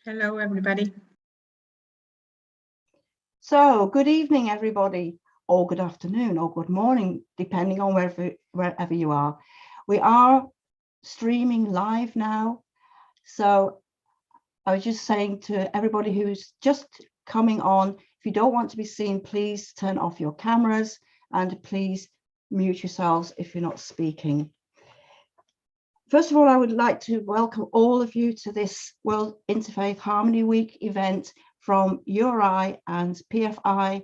Hello, everybody. So, good evening, everybody, or good afternoon, or good morning, depending on wherever you are. We are streaming live now. So, I was just saying to everybody who's just coming on, if you don't want to be seen, please turn off your cameras and please mute yourselves if you're not speaking. First of all, I would like to welcome all of you to this World Interfaith Harmony Week event from URI and PFI,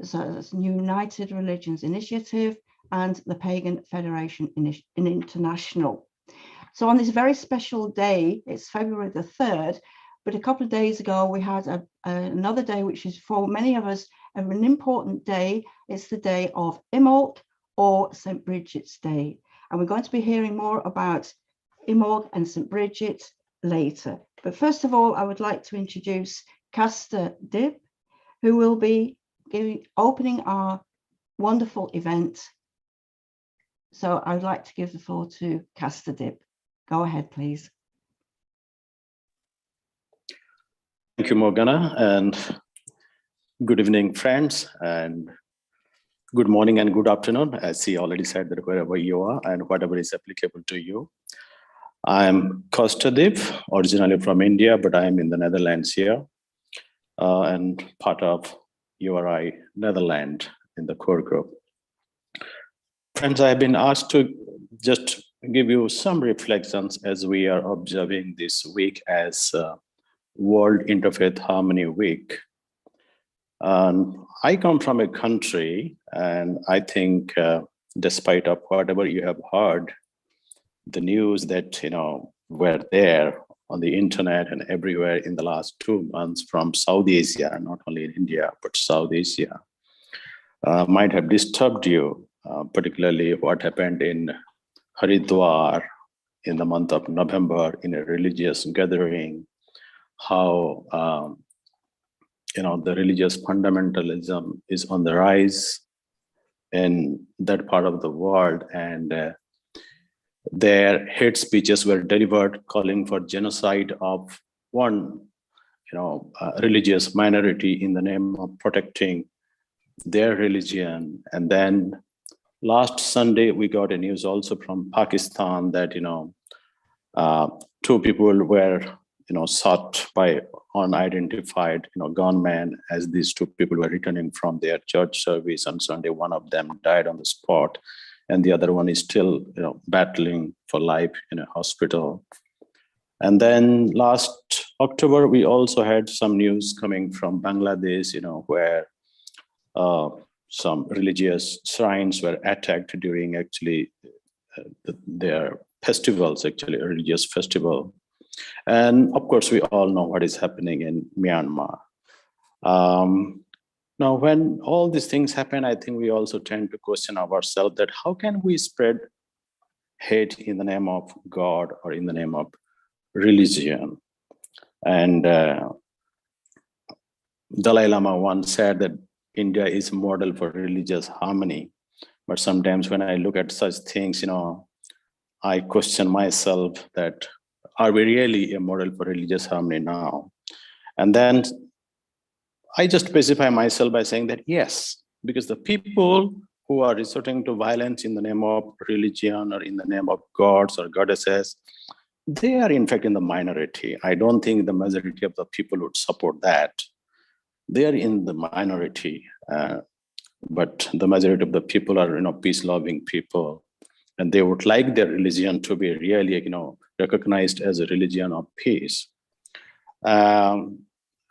so that's United Religions Initiative, and the Pagan Federation International. So on this very special day, it's February the 3rd, but a couple of days ago, we had another day, which is for many of us an important day. It's the day of Imbolc, or St. Bridget's Day. And we're going to be hearing more about Imbolc and St. Bridget later. But first of all, I would like to introduce Caster Dib, who will be opening our wonderful event. So I would like to give the floor to Caster Dib. Go ahead, please. Thank you, Morgana, and good evening, friends, and good morning and good afternoon, as she already said, that wherever you are and whatever is applicable to you. I'm Caster Dib, originally from India, but I'm in the Netherlands here, and part of URI Netherlands in the core group. Friends, I've been asked to just give you some reflections as we are observing this week as World Interfaith Harmony Week. I come from a country, and I think despite of whatever you have heard, the news that were there on the internet and everywhere in the last 2 months from South Asia, not only in India, but South Asia, might have disturbed you, particularly what happened in Haridwar in the month of November in a religious gathering, how the religious fundamentalism is on the rise in that part of the world, and their hate speeches were delivered calling for genocide of one religious minority in the name of protecting their religion. And then last Sunday we got a news also from Pakistan that 2 people were shot by unidentified gunmen as these 2 people were returning from their church service on Sunday. One of them died on the spot, and the other one is still battling for life in a hospital. And then last October we also had some news coming from Bangladesh, where some religious shrines were attacked during actually their festivals, actually a religious festival. And of course, we all know what is happening in Myanmar. Now, when all these things happen, I think we also tend to question ourselves that how can we spread hate in the name of God or in the name of religion? And Dalai Lama once said that India is a model for religious harmony. But sometimes when I look at such things, I question myself that are we really a model for religious harmony now? And then I just specify myself by saying that yes, because the people who are resorting to violence in the name of religion or in the name of gods or goddesses, they are in fact in the minority. I don't think the majority of the people would support that. They are in the minority, but the majority of the people are peace-loving people, and they would like their religion to be really recognized as a religion of peace.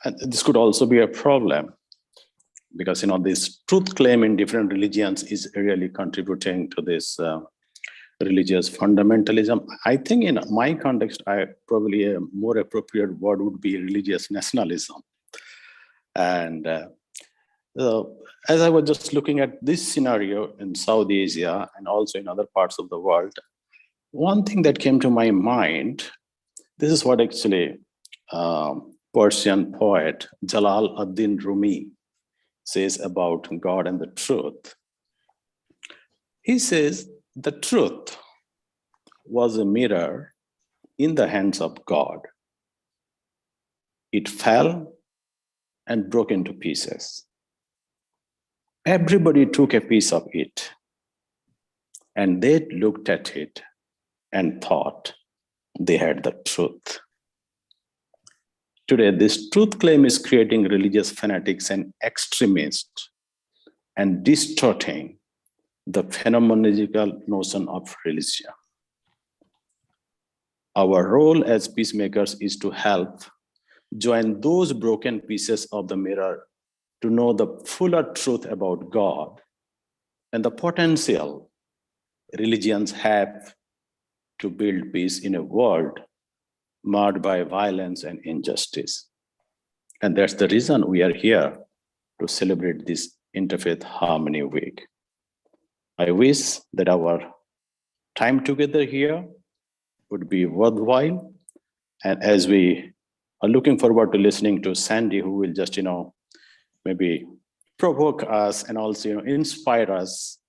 And this could also be a problem because this truth claim in different religions is really contributing to this religious fundamentalism. I think in my context, probably a more appropriate word would be religious nationalism. And as I was just looking at this scenario in South Asia and also in other parts of the world, one thing that came to my mind, this is what actually Persian poet Jalal ad-Din Rumi says about God and the truth. He says, the truth was a mirror in the hands of God. it fell and broke into pieces. Everybody took a piece of it, and they looked at it and thought they had the truth. Today, this truth claim is creating religious fanatics and extremists and distorting the phenomenological notion of religion. Our role as peacemakers is to help join those broken pieces of the mirror to know the fuller truth about God and the potential religions have to build peace in a world marred by violence and injustice. And that's the reason we are here to celebrate this Interfaith Harmony Week. I wish that our time together here would be worthwhile. And as we are looking forward to listening to Sande, who will just, maybe provoke us and also, inspire us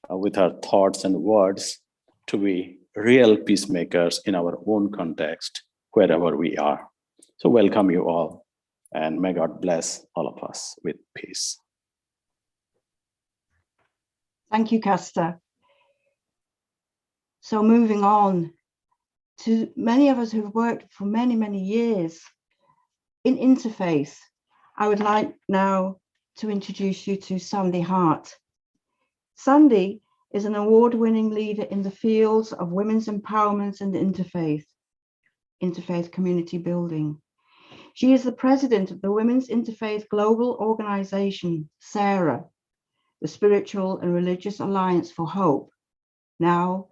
with her thoughts and words to be real peacemakers in our own context, wherever we are. So welcome you all, and may God bless all of us with peace. Thank you, Castor. So moving on to many of us who've worked for many, many years in interfaith, I would like now to introduce you to Sande Hart. Sande is an award-winning leader in the fields of women's empowerment and interfaith community building. She is the president of the Women's Interfaith Global Organization, S.A.R.A.H, the Spiritual and Religious Alliance for Hope, now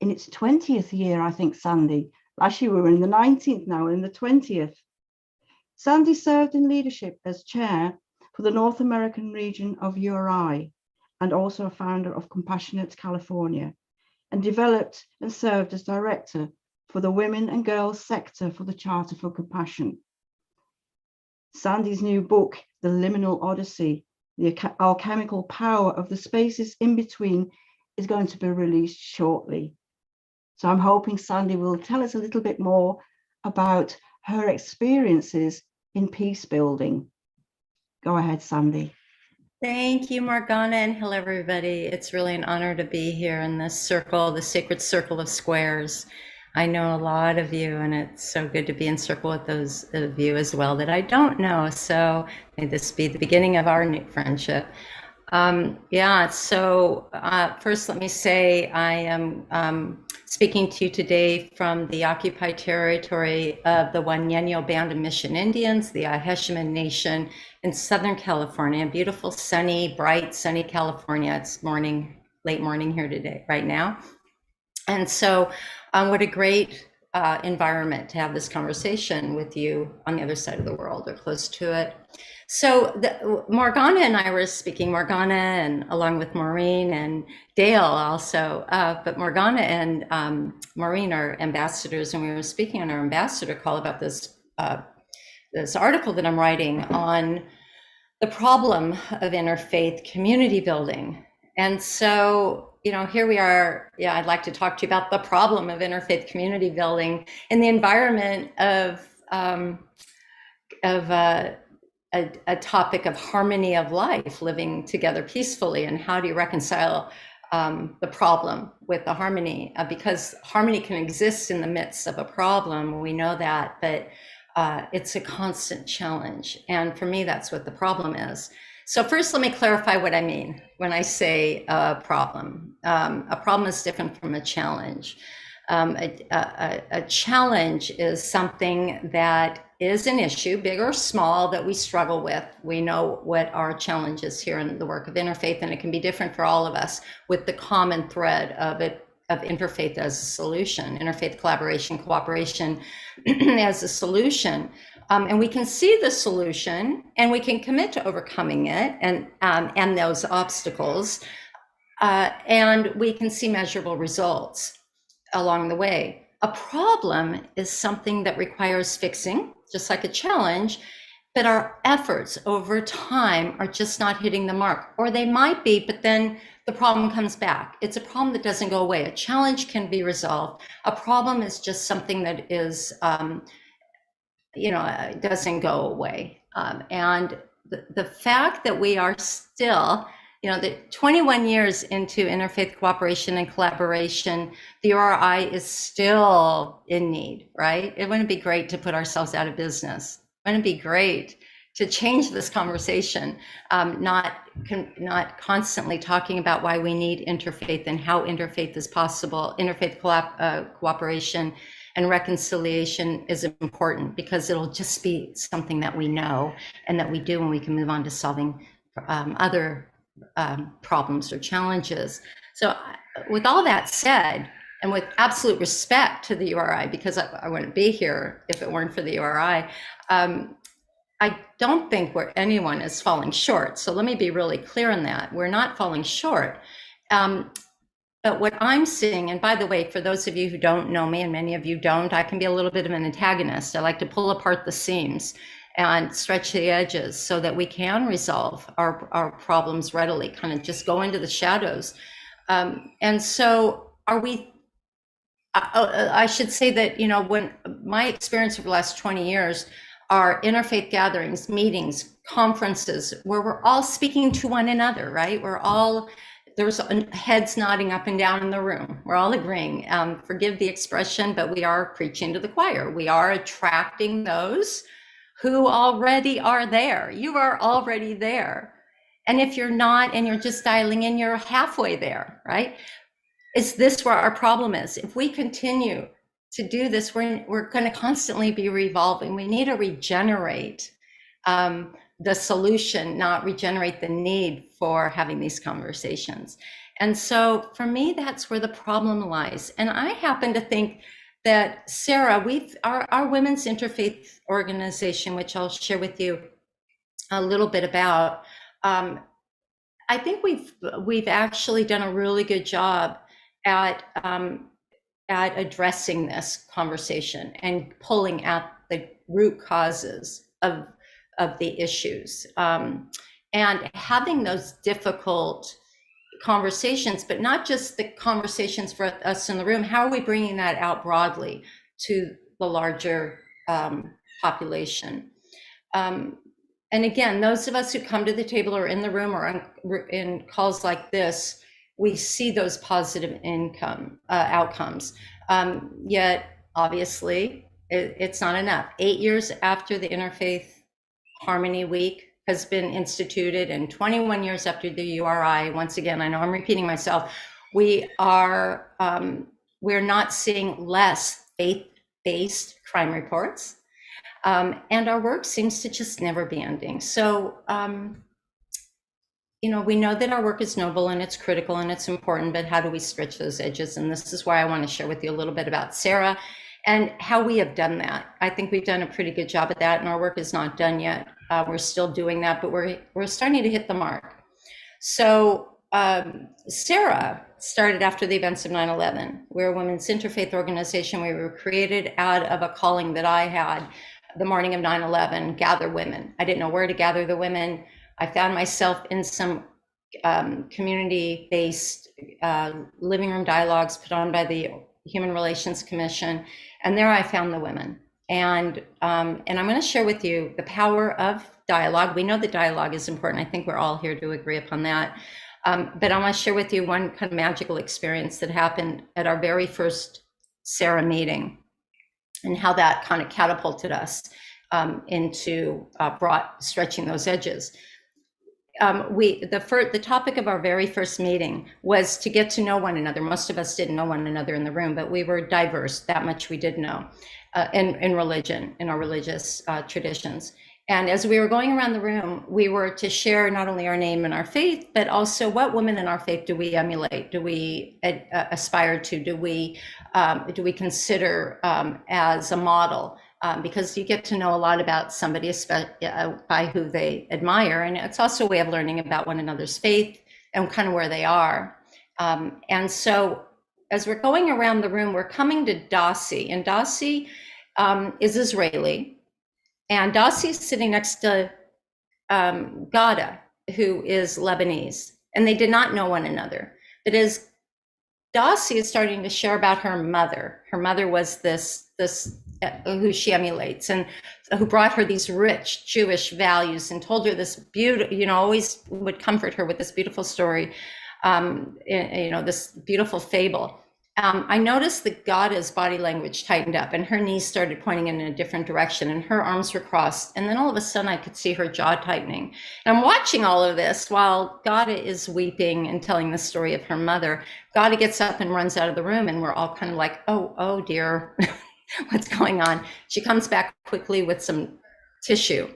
in its 20th year, I think, Sande. Last year we were in the 19th, now we're in the 20th. Sande served in leadership as chair for the North American region of URI, and also a founder of Compassionate California, and developed and served as director for the Women and Girls sector for the Charter for Compassion. Sande's new book, The Liminal Odyssey, The Alchemical Power of the Spaces in Between, is going to be released shortly. So I'm hoping Sande will tell us a little bit more about her experiences in peace building. Go ahead, Sande. Thank you, Morgana, and hello, everybody. It's really an honor to be here in this circle, the sacred circle of squares. I know a lot of you, and it's so good to be in circle with those of you as well that I don't know. So may this be the beginning of our new friendship. First let me say I am speaking to you today from the occupied territory of the Wanyenyo Band of Mission Indians, the Aheshiman Nation in Southern California, beautiful, sunny, bright, sunny California. It's late morning here today, right now. And so what a great environment to have this conversation with you on the other side of the world or close to it. So Morgana and I were speaking, Morgana and along with Maureen and Dale also, but Morgana and Maureen are ambassadors, and we were speaking on our ambassador call about this article that I'm writing on the problem of interfaith community building. And so, here we are. Yeah, I'd like to talk to you about the problem of interfaith community building in the environment of a topic of harmony of life, living together peacefully, and how do you reconcile the problem with the harmony? Because harmony can exist in the midst of a problem, we know that, but it's a constant challenge. And for me, that's what the problem is. So first, let me clarify what I mean when I say a problem. A problem is different from a challenge. A challenge is something that is an issue, big or small, that we struggle with. We know what our challenge is here in the work of interfaith, and it can be different for all of us, with the common thread of interfaith as a solution, interfaith collaboration, cooperation as a solution. And we can see the solution, and we can commit to overcoming it and those obstacles, and we can see measurable results along the way. A problem is something that requires fixing, just like a challenge, but our efforts over time are just not hitting the mark, or they might be, but then the problem comes back. It's a problem that doesn't go away. A challenge can be resolved. A problem is just something that is it doesn't go away. And the fact that we are still, the 21 years into interfaith cooperation and collaboration, the URI is still in need, right? It wouldn't be great to put ourselves out of business. Wouldn't it be great to change this conversation, not constantly talking about why we need interfaith and how interfaith is possible. Interfaith cooperation and reconciliation is important because it'll just be something that we know and that we do, and we can move on to solving other problems or challenges. So with all that said, and with absolute respect to the URI, because I wouldn't be here if it weren't for the URI, I don't think anyone is falling short. So let me be really clear on that. We're not falling short. But what I'm seeing, and by the way, for those of you who don't know me, and many of you don't, I can be a little bit of an antagonist. I like to pull apart the seams and stretch the edges so that we can resolve our problems readily, kind of just go into the shadows. And so I should say that, when my experience over the last 20 years are interfaith gatherings, meetings, conferences, where we're all speaking to one another, right? There's heads nodding up and down in the room. We're all agreeing. Forgive the expression, but we are preaching to the choir. We are attracting those who already are there. You are already there. And if you're not, and you're just dialing in, you're halfway there, right? Is this where our problem is? If we continue to do this, we're going to constantly be revolving. We need to regenerate the solution, not regenerate the need for having these conversations. And so for me, that's where the problem lies. And I happen to think that S.A.R.A.H, our women's interfaith organization, which I'll share with you a little bit about, I think we've actually done a really good job at addressing this conversation and pulling out the root causes of the issues, and having those difficult conversations, but not just the conversations for us in the room. How are we bringing that out broadly to the larger population? And again, those of us who come to the table or in the room or in calls like this, we see those positive outcomes. Yet, obviously, it's not enough. 8 years after the Interfaith Harmony Week has been instituted, and 21 years after the URI, once again, I know I'm repeating myself, we're not seeing less faith-based crime reports, and our work seems to just never be ending. So, we know that our work is noble and it's critical and it's important, but how do we stretch those edges? And this is why I want to share with you a little bit about S.A.R.A.H and how we have done that. I think we've done a pretty good job at that, and our work is not done yet. We're still doing that, but we're starting to hit the mark. So S.A.R.A.H started after the events of 9/11. We're a women's interfaith organization. We were created out of a calling that I had the morning of 9/11, gather women. I didn't know where to gather the women. I found myself in some community-based living room dialogues put on by the Human Relations Commission, and there I found the women. And I'm going to share with you the power of dialogue. We know that dialogue is important. I think we're all here to agree upon that. But I want to share with you one kind of magical experience that happened at our very first S.A.R.A.H meeting, and how that kind of catapulted us into stretching those edges. The topic of our very first meeting was to get to know one another. Most of us didn't know one another in the room, but we were diverse. That much we did know in religion, in our religious traditions. And as we were going around the room, we were to share not only our name and our faith, but also what women in our faith do we emulate? Do we aspire to? Do we consider as a model? Because you get to know a lot about somebody by who they admire. And it's also a way of learning about one another's faith and kind of where they are. And so as we're going around the room, we're coming to Dasi, and Dasi is Israeli. And Dasi is sitting next to Gada, who is Lebanese. And they did not know one another. But as Dasi is starting to share about her mother was this she emulates, and who brought her these rich Jewish values and told her this beautiful, you know, always would comfort her with this beautiful story, you know, this beautiful fable. I noticed that Gada's body language tightened up and her knees started pointing in a different direction and her arms were crossed. And then all of a sudden I could see her jaw tightening. And I'm watching all of this while Gada is weeping and telling the story of her mother. Gada gets up and runs out of the room and we're all kind of like, oh dear, what's going on? She comes back quickly with some tissue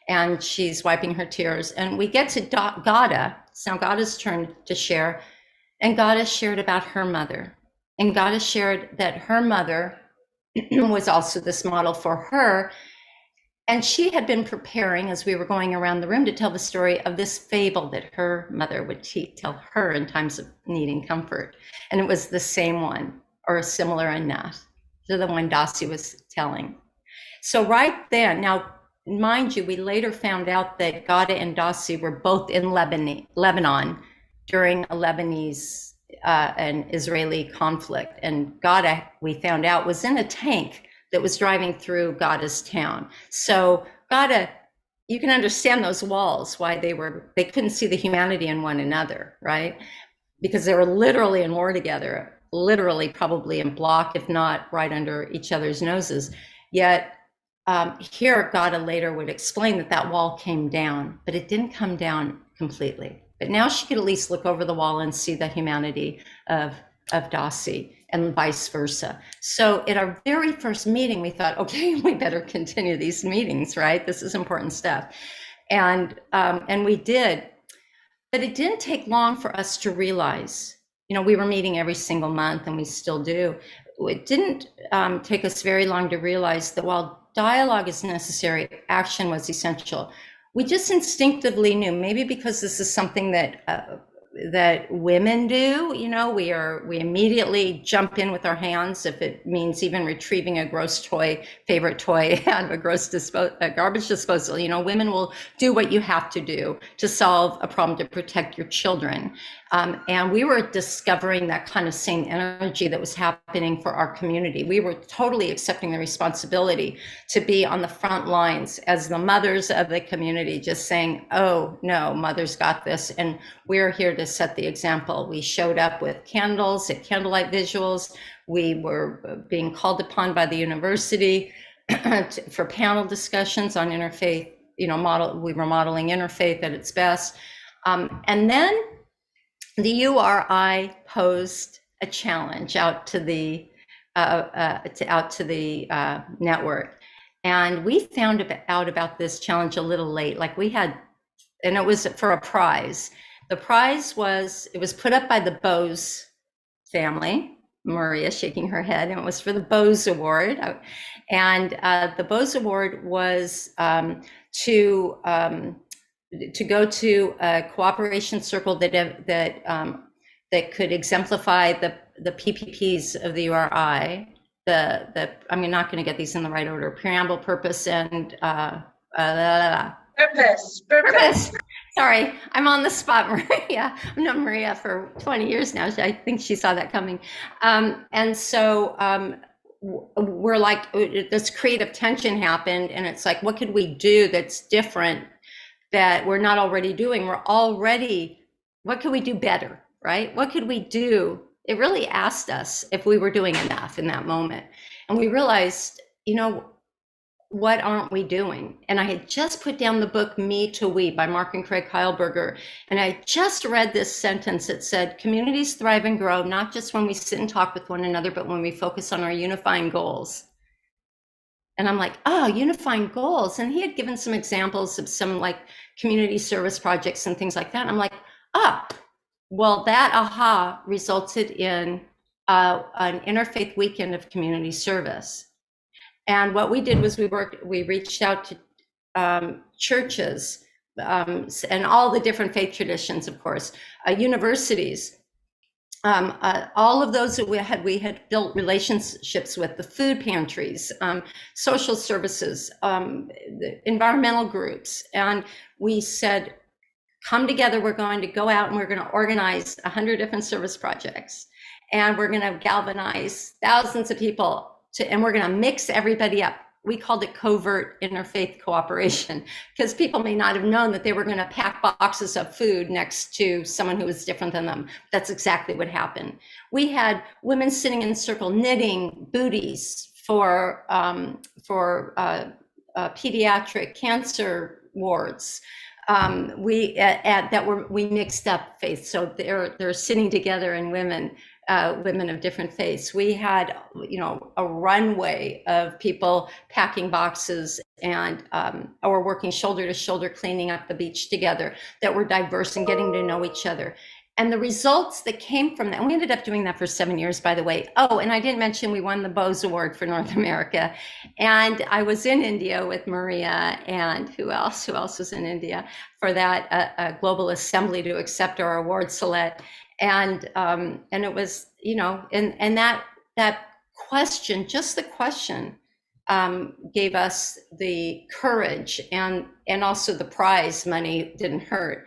and she's wiping her tears. And we get to Gada. It's now Gada's turn to share. And Gada shared about her mother. And Gada shared that her mother was also this model for her. And she had been preparing as we were going around the room to tell the story of this fable that her mother would tell her in times of needing comfort. And it was the same one or similar enough to the one Dasi was telling. So right then, now, mind you, we later found out that Gada and Dasi were both in Lebanon during a Lebanese an Israeli conflict, and Gada, we found out, was in a tank that was driving through Gada's town. So Gada, you can understand those walls, why they couldn't see the humanity in one another, right? Because they were literally in war together, literally probably in block, if not right under each other's noses. Yet here Gada later would explain that that wall came down, but it didn't come down completely. But now she could at least look over the wall and see the humanity of Dasi and vice versa. So at our very first meeting, we thought, okay, we better continue these meetings, right? This is important stuff. And we did, but it didn't take long for us to realize, you know, we were meeting every single month and we still do. It didn't take us very long to realize that while dialogue is necessary, action was essential. We just instinctively knew, maybe because this is something that women do, you know, we immediately jump in with our hands if it means even retrieving a gross toy, favorite toy out of a garbage disposal. You know, women will do what you have to do to solve a problem to protect your children. And we were discovering that kind of same energy that was happening for our community. We were totally accepting the responsibility to be on the front lines as the mothers of the community, just saying, oh no, mothers got this. And we're here to set the example. We showed up with candles at candlelight visuals. We were being called upon by the university for panel discussions on interfaith, you know, we were modeling interfaith at its best. And then the URI posed a challenge out to the network, and we found out about this challenge a little late. Like we had, and it was for a prize. The prize was, it was put up by the Bose family. Maria shaking her head, and it was for the Bose Award. And the Bose Award was to go to a cooperation circle that could exemplify the PPPs of the URI. I'm not going to get these in the right order: preamble, purpose, and purpose. Sorry, I'm on the spot, Maria. I've known Maria for 20 years now. I think she saw that coming. And so we're like, this creative tension happened, and it's like, what could we do that's different that we're not already doing? What could we do better, right? What could we do? It really asked us if we were doing enough in that moment. And we realized, you know, what aren't we doing? And I had just put down the book Me to We by Mark and Craig Heilberger. And I just read this sentence that said, communities thrive and grow, not just when we sit and talk with one another, but when we focus on our unifying goals. And I'm like, oh, unifying goals. And he had given some examples of some like community service projects and things like that. And I'm like, well, that aha resulted in an interfaith weekend of community service. And what we did was we reached out to churches and all the different faith traditions, of course, universities, all of those that we had built relationships with, the food pantries, social services, the environmental groups. And we said, come together, we're going to go out and we're going to organize 100 different service projects. And we're going to galvanize thousands of people and we're going to mix everybody up. We called it covert interfaith cooperation because people may not have known that they were going to pack boxes of food next to someone who was different than them. That's exactly what happened. We had women sitting in a circle knitting booties for pediatric cancer wards. We mixed up faiths, so they're sitting together, and women of different faiths. We had, a runway of people packing boxes and or working shoulder to shoulder, cleaning up the beach together, that were diverse and getting to know each other. And the results that came from that, and we ended up doing that for 7 years, by the way. Oh, and I didn't mention we won the Bose Award for North America. And I was in India with Maria, and who else was in India for that global assembly to accept our award, Celeste. And it was, and that question, just the question, gave us the courage, and also the prize money didn't hurt.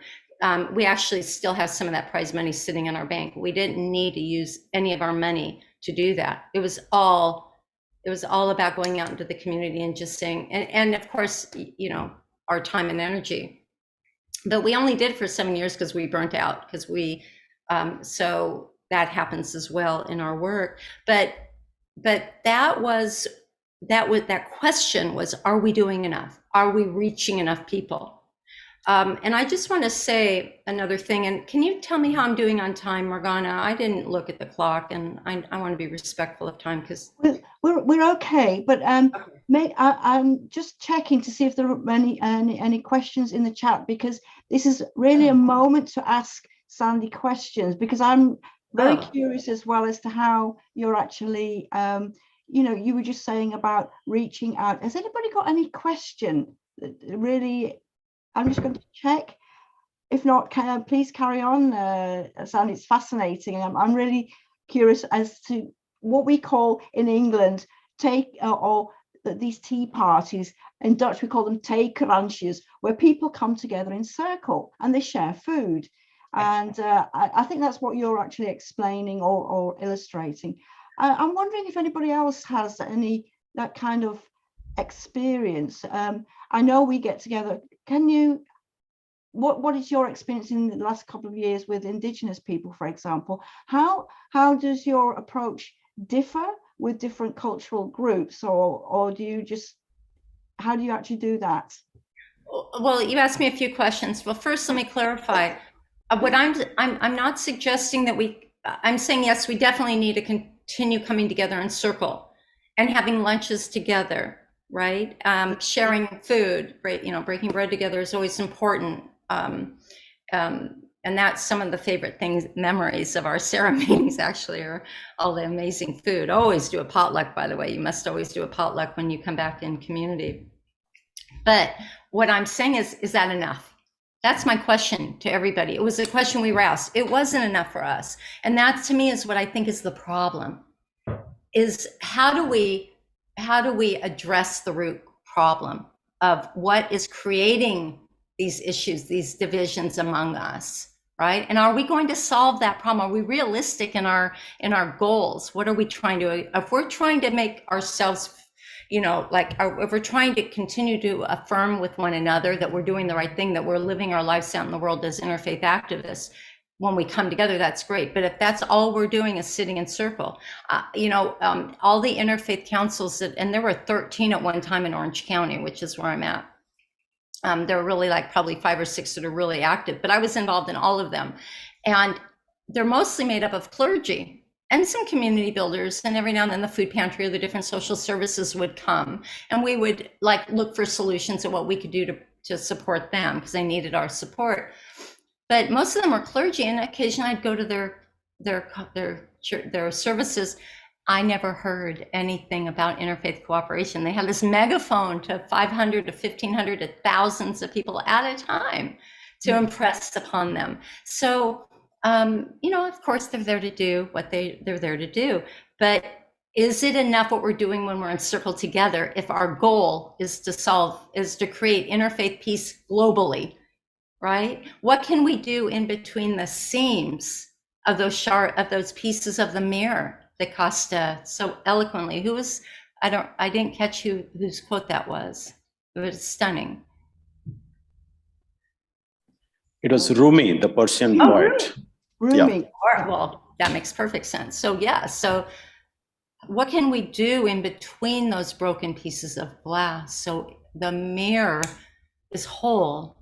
We actually still have some of that prize money sitting in our bank. We didn't need to use any of our money to do that. It was all about going out into the community and just saying, and of course, our time and energy. But we only did it for 7 years because we burnt out, because so that happens as well in our work. But that question was, are we doing enough? Are we reaching enough people? And I just want to say another thing, and can you tell me how I'm doing on time, Morgana? I didn't look at the clock, and I want to be respectful of time, because we're okay. But I'm just checking to see if there are any questions in the chat, because this is really a moment to ask Sande questions, because I'm very curious as well as to how you're actually, you were just saying about reaching out. Has anybody got any question? Really, I'm just going to check. If not, please carry on, Sande. It's fascinating. I'm really curious as to what we call in England these tea parties. In Dutch, we call them theekransjes, where people come together in circle and they share food. And I think that's what you're actually explaining or illustrating. I'm wondering if anybody else has that kind of experience. I know we get together. What is your experience in the last couple of years with Indigenous people, for example? How does your approach differ with different cultural groups, or how do you actually do that? Well, you asked me a few questions. Well, first, let me clarify. What I'm not suggesting that I'm saying, yes, we definitely need to continue coming together in circle and having lunches together, right? Sharing food, right? Breaking bread together is always important. And that's some of the favorite memories of our S.A.R.A.H meetings, actually, are all the amazing food. Always do a potluck, by the way. You must always do a potluck when you come back in community. But what I'm saying is that enough? That's my question to everybody. It was a question we were asked. It wasn't enough for us. And that, to me, is what I think is the problem, is how do we address the root problem of what is creating these issues, these divisions among us, right? And are we going to solve that problem? Are we realistic in our goals? What are we trying to, if we're trying to make ourselves, if we're trying to continue to affirm with one another that we're doing the right thing, that we're living our lives out in the world as interfaith activists, when we come together, that's great. But if that's all we're doing is sitting in circle, all the interfaith councils and there were 13 at one time in Orange County, which is where I'm at. There were really probably 5 or 6 that are really active, but I was involved in all of them. And they're mostly made up of clergy and some community builders. And every now and then the food pantry or the different social services would come, and we would look for solutions at what we could do to support them, because they needed our support. But most of them were clergy, and occasionally I'd go to their services. I never heard anything about interfaith cooperation. They had this megaphone to 500 to 1,500 to thousands of people at a time to impress upon them. So, of course, they're there to do what they're there to do. But is it enough what we're doing when we're in circle together if our goal is to create interfaith peace globally, right? What can we do in between the seams of those pieces of the mirror da Costa so eloquently. Who was, I didn't catch whose quote that was. It was stunning. It was Rumi, the Persian Oh, poet. Rumi. Yeah. Well, that makes perfect sense. So yeah, so what can we do in between those broken pieces of glass so the mirror is whole?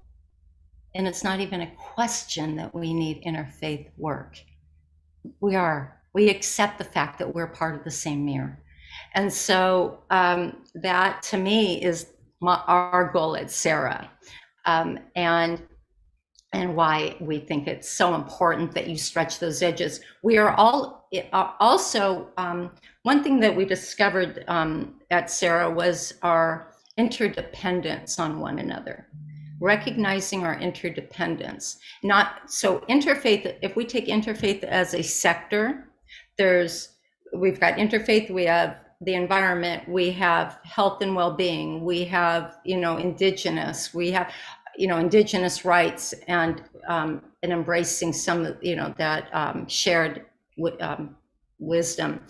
And it's not even a question that we need interfaith work. We accept the fact that we're part of the same mirror. And so that to me is our goal at S.A.R.A.H. And why we think it's so important that you stretch those edges. We are all also, one thing that we discovered at S.A.R.A.H. was our interdependence on one another, recognizing our interdependence. So interfaith, if we take interfaith as a sector, we've got interfaith, we have the environment, we have health and well-being, we have, indigenous, we have, indigenous rights and embracing some, that shared wisdom.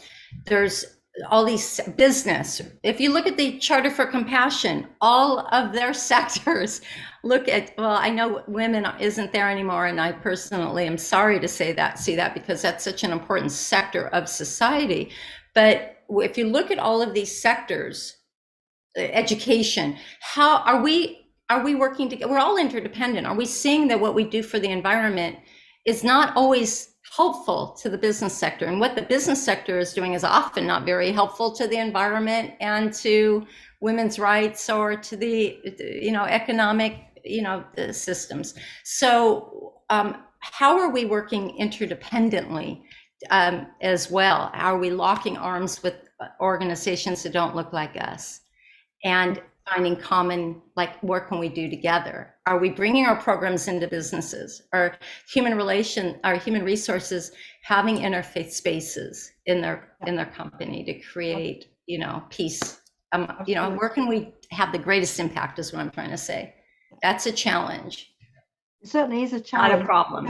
There's all these business. If you look at the Charter for Compassion, all of their sectors look at, well, I know women isn't there anymore, and I personally am sorry to see that because that's such an important sector of society. But if you look at all of these sectors, education, how are we working together? We're all interdependent. Are we seeing that what we do for the environment is not always helpful to the business sector, and what the business sector is doing is often not very helpful to the environment and to women's rights or to the economic the systems. So how are we working interdependently as well? Are we locking arms with organizations that don't look like us and finding common, like, what can we do together? Are we bringing our programs into businesses? Are human resources having interfaith spaces in their company to create, peace? Where can we have the greatest impact is what I'm trying to say. That's a challenge. It certainly is a challenge. Not a problem.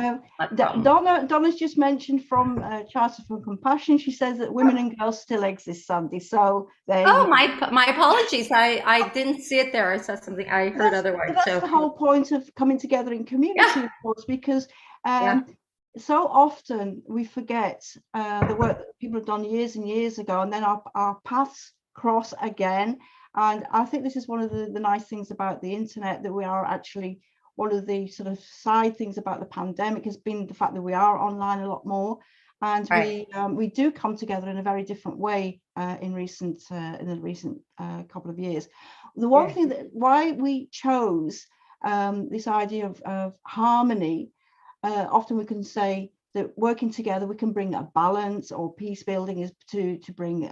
Donna's just mentioned from Charter for Compassion. She says that women and girls still exist, Sandy. So my apologies. I didn't see it there. I saw something. I heard otherwise. That's the whole point of coming together in community, of course, because so often we forget the work that people have done years and years ago, and then our paths cross again. And I think this is one of the nice things about the internet, that we are actually, one of the sort of side things about the pandemic has been the fact that we are online a lot more, and we do come together in a very different way in the recent couple of years. The one thing that why we chose this idea of harmony, often we can say that working together we can bring a balance, or peace building is to bring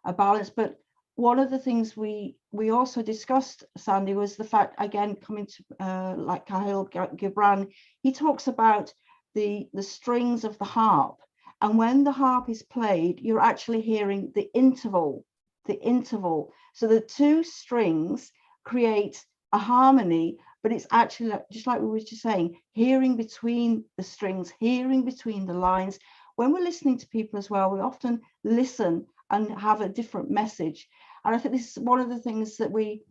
a balance. But one of the things we also discussed, Sandy, was the fact, again, coming to like Khalil Gibran, he talks about the strings of the harp. And when the harp is played, you're actually hearing the interval. So the two strings create a harmony, but it's actually just like we were just saying, hearing between the strings, hearing between the lines. When we're listening to people as well, we often listen and have a different message. And I think this is one of the things that we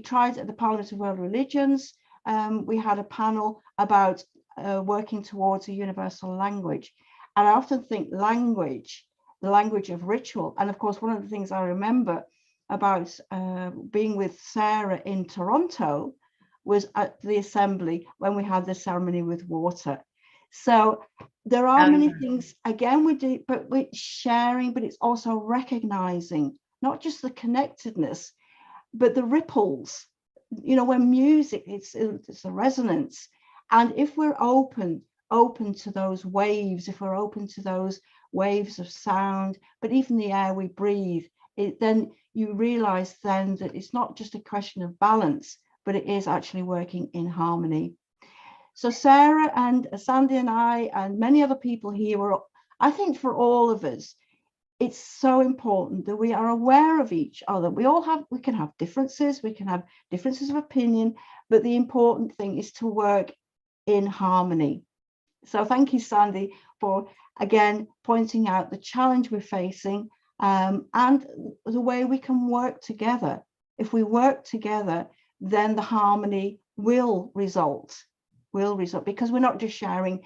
tried at the Parliament of World Religions. We had a panel about working towards a universal language. And I often think language, the language of ritual. And of course, one of the things I remember about being with S.A.R.A.H. in Toronto was at the assembly when we had the ceremony with water. So there are many things, again, we do, but we're sharing, but it's also recognizing not just the connectedness, but the ripples. When music, it's a resonance. And if we're open to those waves, if we're open to those waves of sound, but even the air we breathe, then you realize then that it's not just a question of balance, but it is actually working in harmony. So Sarah and Sandy and I and many other people here, I think for all of us, it's so important that we are aware of each other. We can have differences, of opinion, but the important thing is to work in harmony. So thank you, Sandy, for again, pointing out the challenge we're facing and the way we can work together. If we work together, then the harmony will result, because we're not just sharing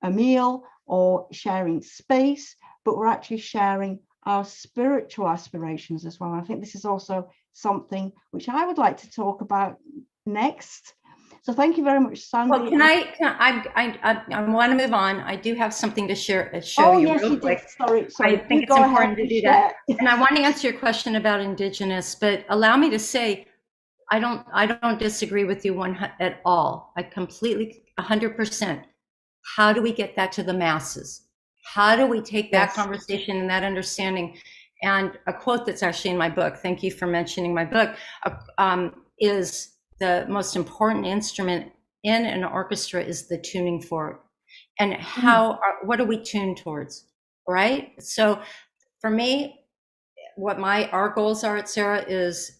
a meal or sharing space, but we're actually sharing our spiritual aspirations as well. I think this is also something which I would like to talk about next. So thank you very much, Sande. Well, I want to move on. I do have something to show oh, you yes, real you quick. Did. Sorry. I think it's important to do that. And I want to answer your question about Indigenous, but allow me to say, I don't disagree with you at all. I completely, 100%. How do we get that to the masses? How do we take that conversation and that understanding? And a quote that's actually in my book, thank you for mentioning my book, is the most important instrument in an orchestra is the tuning fork. And what are we tuned towards, right? So for me, what our goals are at S.A.R.A.H is,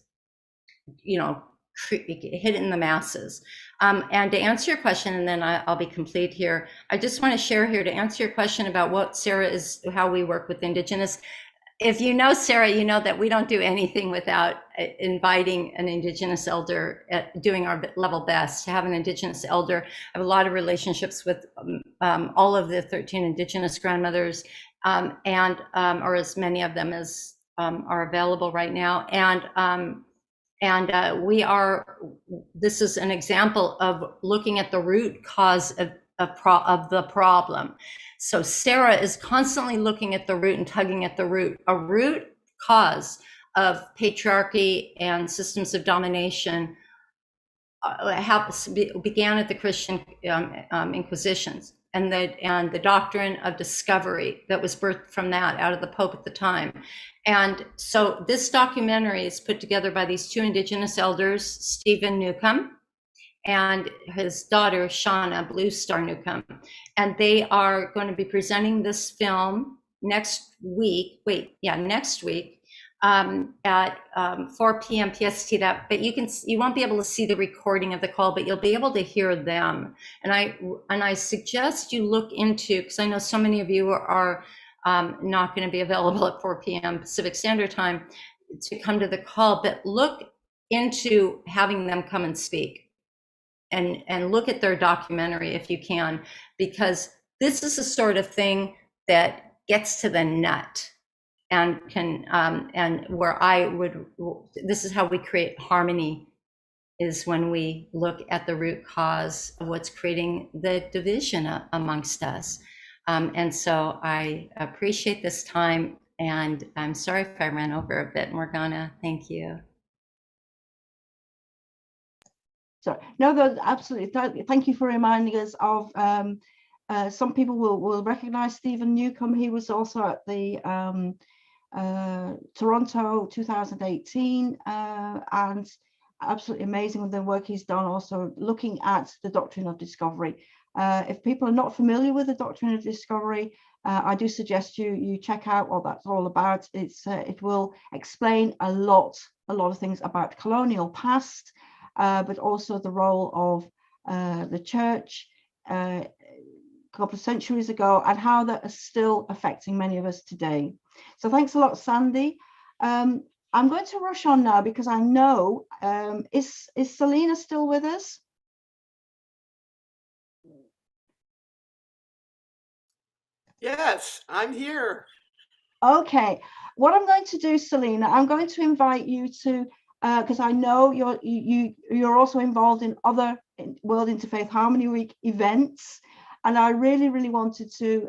hit in the masses. And to answer your question, and then I'll be complete here, I just want to share here to answer your question about what S.A.R.A.H is, how we work with Indigenous. If you know S.A.R.A.H, you know that we don't do anything without inviting an Indigenous elder, doing our level best to have an Indigenous elder. I have a lot of relationships with all of the 13 Indigenous grandmothers, or as many of them as are available right now. This is an example of looking at the root cause of the problem. So S.A.R.A.H is constantly looking at the root and tugging at the root. A root cause of patriarchy and systems of domination began at the Christian Inquisitions, and the doctrine of discovery that was birthed from that out of the Pope at the time. And so this documentary is put together by these two Indigenous elders, Stephen Newcomb and his daughter, Shauna Blue Star Newcomb. And they are going to be presenting this film next week at 4 p.m. PST. But you won't be able to see the recording of the call, but you'll be able to hear them. And I suggest you look into, because I know so many of you are not going to be available at 4 p.m. Pacific Standard Time to come to the call, but look into having them come and speak and look at their documentary if you can, because this is the sort of thing that gets to the nut and this is how we create harmony, is when we look at the root cause of what's creating the division amongst us. And so I appreciate this time, and I'm sorry if I ran over a bit, Morgana. Thank you. So, no, that's absolutely. Thank you for reminding us of. Some people will recognize Stephen Newcomb. He was also at the Toronto 2018, and absolutely amazing with the work he's done. Also looking at the doctrine of discovery. If people are not familiar with the doctrine of discovery, I do suggest you check out what that's all about. It will explain a lot of things about colonial past, but also the role of the church a couple of centuries ago, and how that is still affecting many of us today. So thanks a lot, Sande. I'm going to rush on now because I know, is Selena still with us? Yes, I'm here. Okay, what I'm going to do, Selena, I'm going to invite you to, because I know you're also involved in other World Interfaith Harmony Week events, and I really wanted to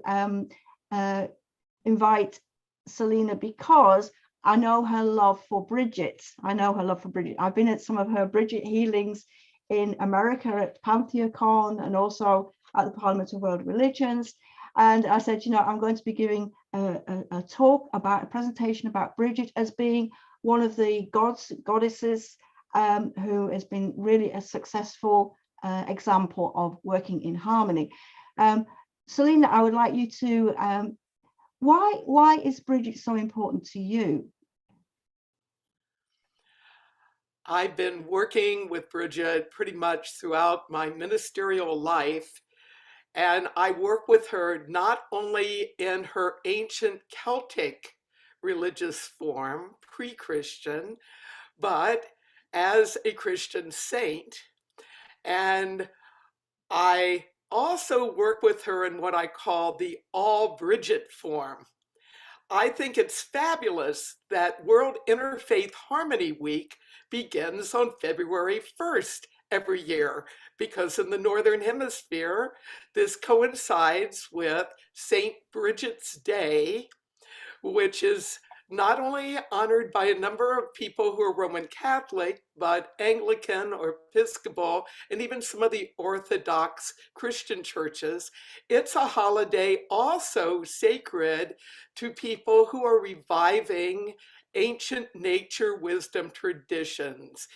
invite Selena because I know her love for Bridget. I've been at some of her Bridget healings in America at PantheaCon and also at the Parliament of World Religions. And I said, I'm going to be giving a talk about a presentation about Bridget as being one of the goddesses who has been really a successful example of working in harmony. Selena, I would like you to, why is Bridget so important to you? I've been working with Bridget pretty much throughout my ministerial life. And I work with her not only in her ancient Celtic religious form, pre-Christian, but as a Christian saint. And I also work with her in what I call the all Bridget form. I think it's fabulous that World Interfaith Harmony Week begins on February 1st every year, because in the Northern Hemisphere, this coincides with St. Bridget's Day, which is not only honored by a number of people who are Roman Catholic, but Anglican or Episcopal, and even some of the Orthodox Christian churches. It's a holiday also sacred to people who are reviving ancient nature wisdom traditions.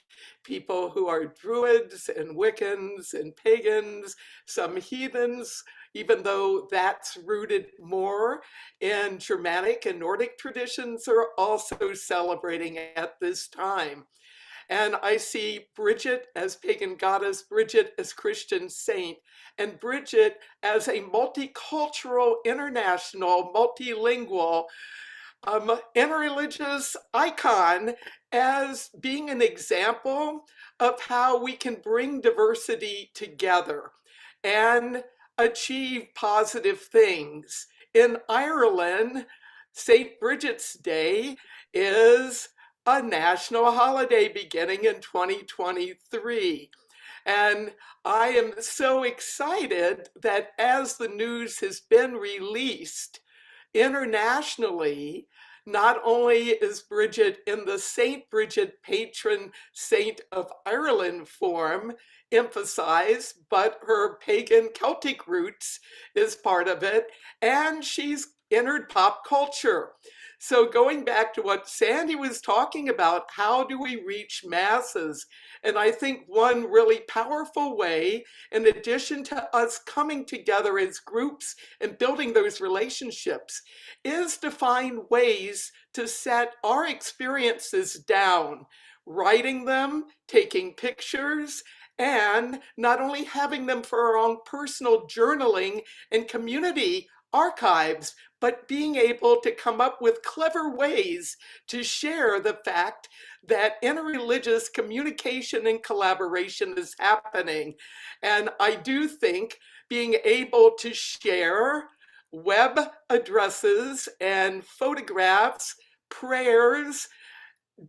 People who are Druids and Wiccans and pagans, some heathens, even though that's rooted more in Germanic and Nordic traditions, are also celebrating at this time. And I see Bridget as pagan goddess, Bridget as Christian saint, and Bridget as a multicultural, international, multilingual, interreligious icon, as being an example of how we can bring diversity together and achieve positive things. In Ireland, St. Bridget's Day is a national holiday beginning in 2023. And I am so excited that as the news has been released internationally, not only is Bridget in the St. Bridget patron saint of Ireland form emphasized, but her pagan Celtic roots is part of it, and she's entered pop culture. So going back to what Sandy was talking about, how do we reach masses? And I think one really powerful way, in addition to us coming together as groups and building those relationships, is to find ways to set our experiences down, writing them, taking pictures, and not only having them for our own personal journaling and community archives, but being able to come up with clever ways to share the fact that interreligious communication and collaboration is happening. And I do think being able to share web addresses and photographs, prayers,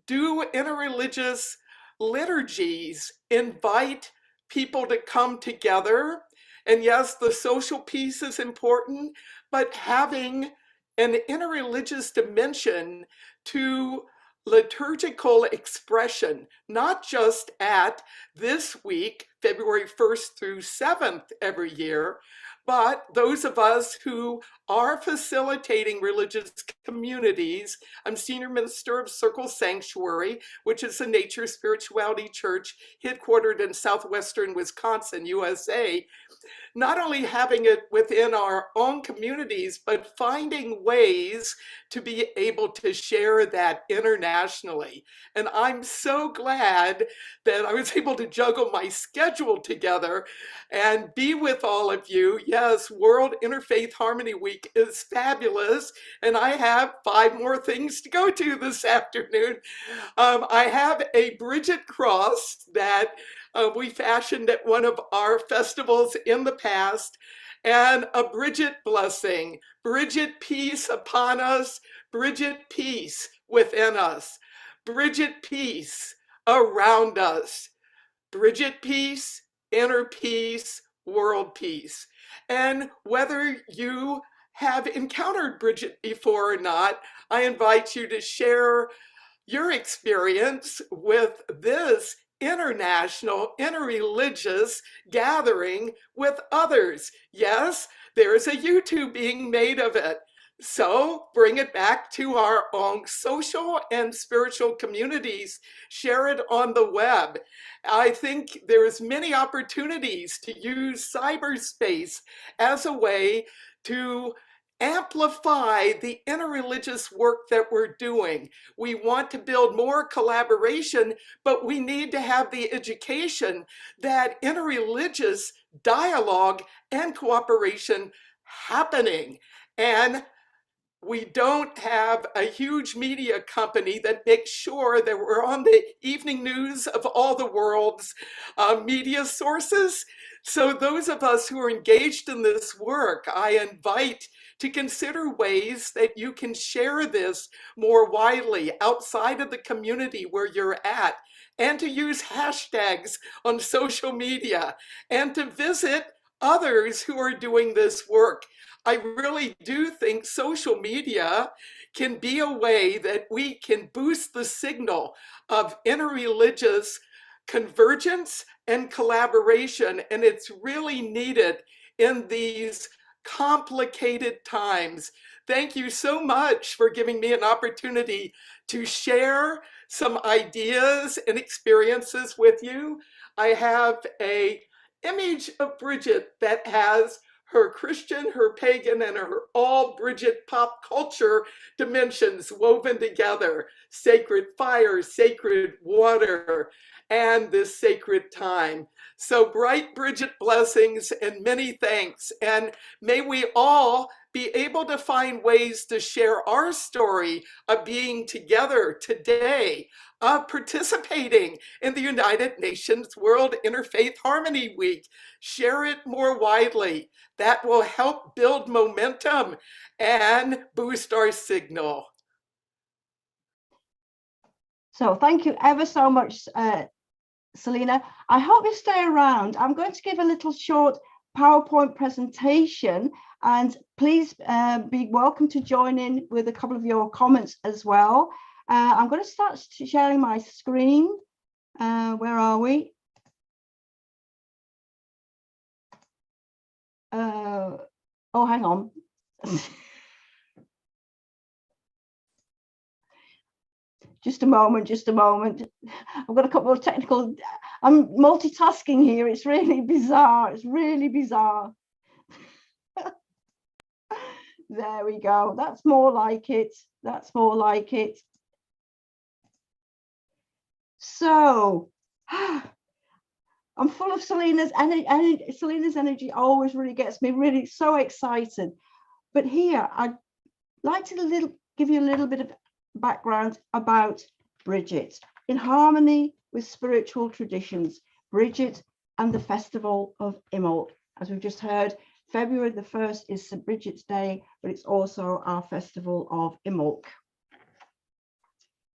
do interreligious liturgies, invite people to come together. And yes, the social piece is important, but having an interreligious dimension to liturgical expression, not just at this week, February 1st through 7th every year, but those of us who are facilitating religious communities. I'm senior minister of Circle Sanctuary, which is a nature spirituality church headquartered in southwestern Wisconsin, USA. Not only having it within our own communities, but finding ways to be able to share that internationally. And I'm so glad that I was able to juggle my schedule together and be with all of you. Yes, World Interfaith Harmony Week is fabulous, and I have 5 more things to go to this afternoon. I have a Bridget cross that we fashioned at one of our festivals in the past, and a Bridget blessing. Bridget peace upon us, Bridget peace within us, Bridget peace around us, Bridget peace, inner peace, world peace. And whether you have encountered Bridget before or not, I invite you to share your experience with this international, interreligious gathering with others. Yes, there's a YouTube being made of it. So bring it back to our own social and spiritual communities. Share it on the web. I think there's many opportunities to use cyberspace as a way to amplify the interreligious work that we're doing. We want to build more collaboration, but we need to have the education that interreligious dialogue and cooperation happening. And we don't have a huge media company that makes sure that we're on the evening news of all the world's media sources. So those of us who are engaged in this work, I invite to consider ways that you can share this more widely outside of the community where you're at, and to use hashtags on social media, and to visit others who are doing this work. I really do think social media can be a way that we can boost the signal of interreligious convergence and collaboration, and it's really needed in these complicated times. Thank you so much for giving me an opportunity to share some ideas and experiences with you. I have an image of Bridget that has her Christian, her pagan, and her all Bridget pop culture dimensions woven together. Sacred fire, sacred water, and this sacred time. So bright Bridget blessings and many thanks. And may we all be able to find ways to share our story of being together today, of participating in the United Nations World Interfaith Harmony Week. Share it more widely. That will help build momentum and boost our signal. So thank you ever so much, Selena. I hope you stay around. I'm going to give a little short PowerPoint presentation, and please be welcome to join in with a couple of your comments as well. I'm going to start sharing my screen. Where are we? Oh, hang on. Just a moment, just a moment. I've got a couple of technical, I'm multitasking here. It's really bizarre. It's really bizarre. There we go. That's more like it. That's more like it. So I'm full of Selena's energy. Selena's energy always really gets me really so excited. But here, I'd like to give you a little bit of background about Bridget. In harmony with spiritual traditions, Bridget and the festival of Imbolc. As we've just heard, February the 1st is St. Bridget's Day, but it's also our festival of Imbolc.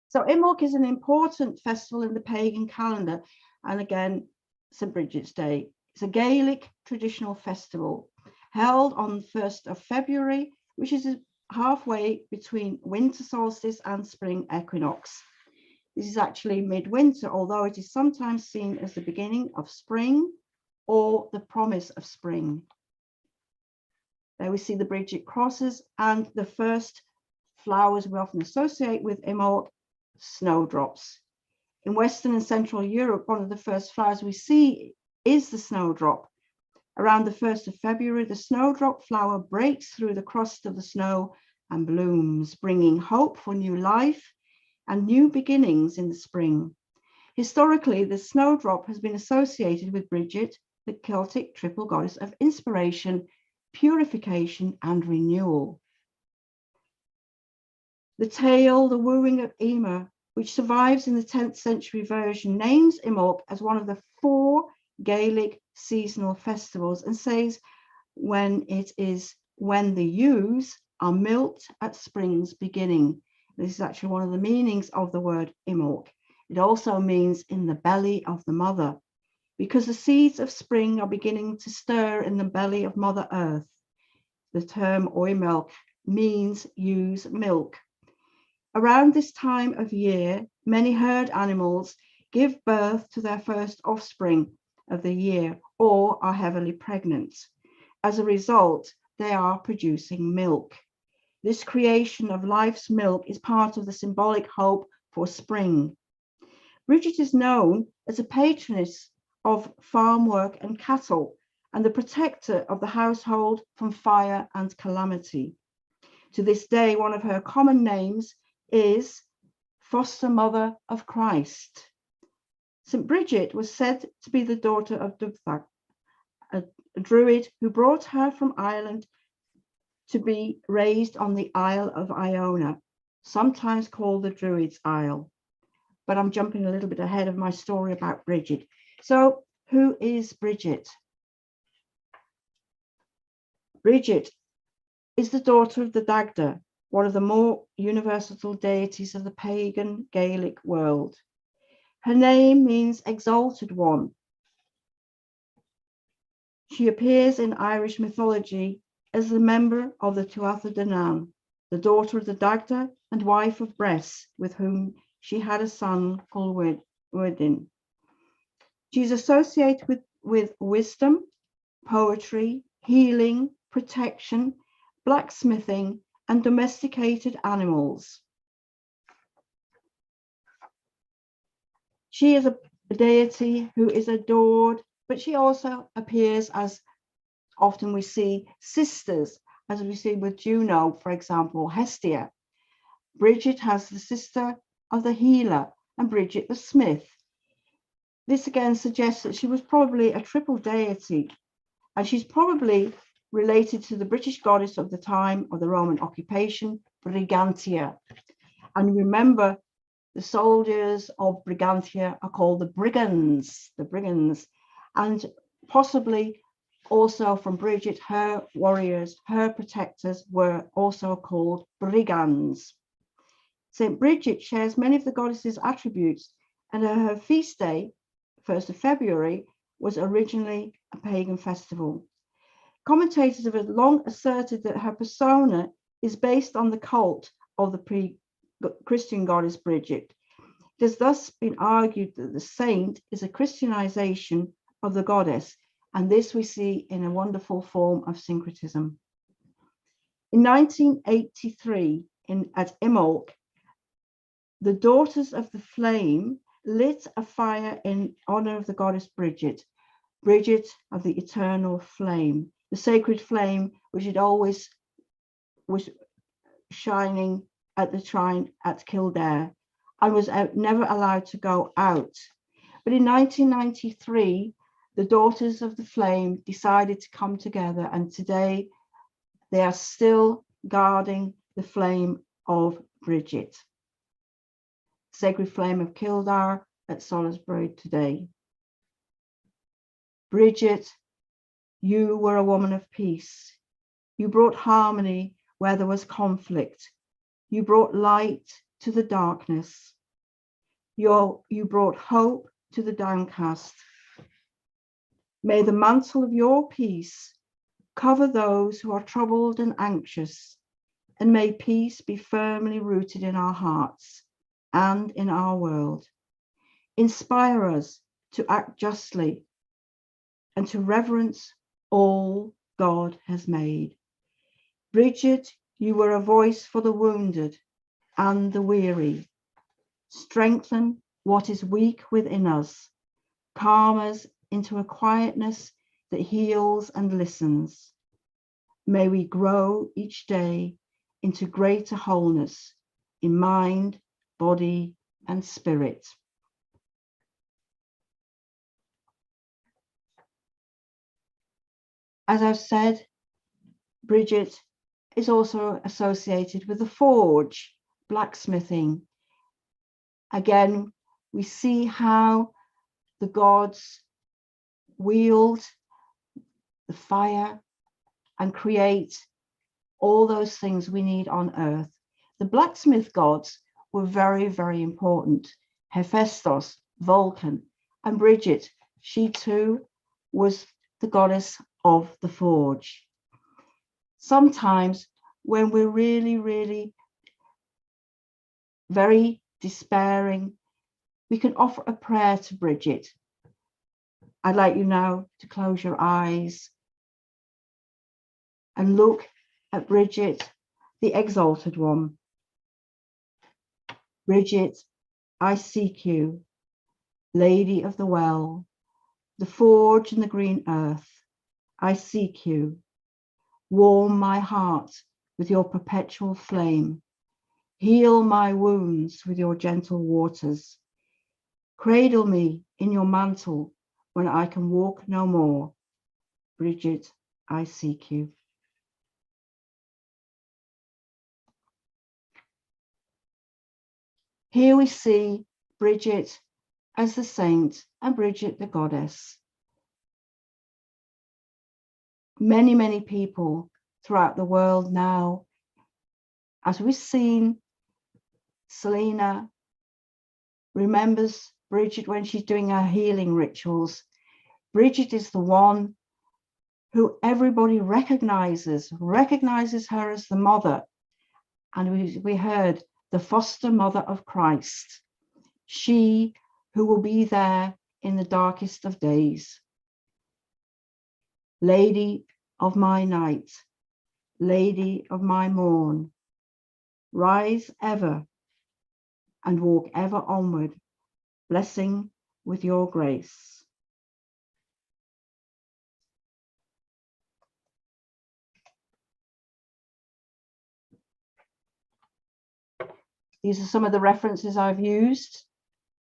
So Imbolc is an important festival in the pagan calendar, and again, St. Bridget's Day. It's a Gaelic traditional festival held on the 1st of February, which is halfway between winter solstice and spring equinox. This is actually midwinter, although it is sometimes seen as the beginning of spring or the promise of spring. There we see the Bridget crosses, and the first flowers we often associate with Imbolc, snowdrops. In Western and Central Europe, one of the first flowers we see is the snowdrop. Around the 1st of February, the snowdrop flower breaks through the crust of the snow and blooms, bringing hope for new life and new beginnings in the spring. Historically, the snowdrop has been associated with Bridget, the Celtic triple goddess of inspiration, purification, and renewal. The tale, The Wooing of Emer, which survives in the 10th century version, names Imbolc as one of the 4 Gaelic seasonal festivals and says when the ewes are milked at spring's beginning. This is actually one of the meanings of the word Imbolc. It also means in the belly of the mother, because the seeds of spring are beginning to stir in the belly of Mother Earth. The term oimelc means ewes milk. Around this time of year, many herd animals give birth to their first offspring of the year or are heavily pregnant. As a result, they are producing milk. This creation of life's milk is part of the symbolic hope for spring. Bridget is known as a patroness of farm work and cattle, and the protector of the household from fire and calamity. To this day, one of her common names is Foster Mother of Christ. St. Bridget was said to be the daughter of Dubthag, a druid who brought her from Ireland to be raised on the Isle of Iona, sometimes called the Druids' Isle. But I'm jumping a little bit ahead of my story about Bridget. So who is Bridget? Bridget is the daughter of the Dagda, one of the more universal deities of the pagan Gaelic world. Her name means exalted one. She appears in Irish mythology as a member of the Tuatha De Danann, the daughter of the Dagda and wife of Bres, with whom she had a son called Werdin. She is associated with wisdom, poetry, healing, protection, blacksmithing, and domesticated animals. She is a deity who is adored, but she also appears as often we see sisters, as we see with Juno, for example, Hestia. Bridget has the sister of the healer and Bridget the smith. This again suggests that she was probably a triple deity, and she's probably related to the British goddess of the time of the Roman occupation, Brigantia. And remember, the soldiers of Brigantia are called the brigands, and possibly also from Bridget, her warriors, her protectors were also called brigands. St. Bridget shares many of the goddess's attributes, and her feast day, 1st of February, was originally a pagan festival. Commentators have long asserted that her persona is based on the cult of the pre-Christian goddess Bridget. It has thus been argued that the saint is a Christianization of the goddess, and this we see in a wonderful form of syncretism. In 1983, at Imolc, the Daughters of the Flame lit a fire in honor of the goddess Bridget, Bridget of the eternal flame, the sacred flame which had always was shining at the shrine at Kildare and was never allowed to go out. But in 1993, the Daughters of the Flame decided to come together, and today they are still guarding the flame of Bridget, sacred flame of Kildare at Salisbury today. Bridget, you were a woman of peace. You brought harmony where there was conflict. You brought light to the darkness. You brought hope to the downcast. May the mantle of your peace cover those who are troubled and anxious, and may peace be firmly rooted in our hearts and in our world. Inspire us to act justly and to reverence all God has made. Bridget, you were a voice for the wounded and the weary. Strengthen what is weak within us. Calm us into a quietness that heals and listens. May we grow each day into greater wholeness in mind, body, and spirit. As I've said, Bridget is also associated with the forge, blacksmithing. Again, we see how the gods wield the fire and create all those things we need on earth. The blacksmith gods were very, very important. Hephaestus, Vulcan, and Bridget, she too was the goddess of the forge. Sometimes when we're really, really very despairing, we can offer a prayer to Bridget. I'd like you now to close your eyes and look at Bridget, the exalted one. Bridget, I seek you, Lady of the Well, the forge and the green earth. I seek you. Warm my heart with your perpetual flame. Heal my wounds with your gentle waters. Cradle me in your mantle when I can walk no more. Bridget, I seek you. Here we see Bridget as the saint and Bridget the goddess. Many, many people throughout the world now, as we've seen, Selena remembers Bridget when she's doing her healing rituals. Bridget is the one who everybody recognizes her as the mother. And we heard the foster mother of Christ. She who will be there in the darkest of days. Lady of my night, lady of my morn, rise ever and walk ever onward, blessing with your grace. These are some of the references I've used.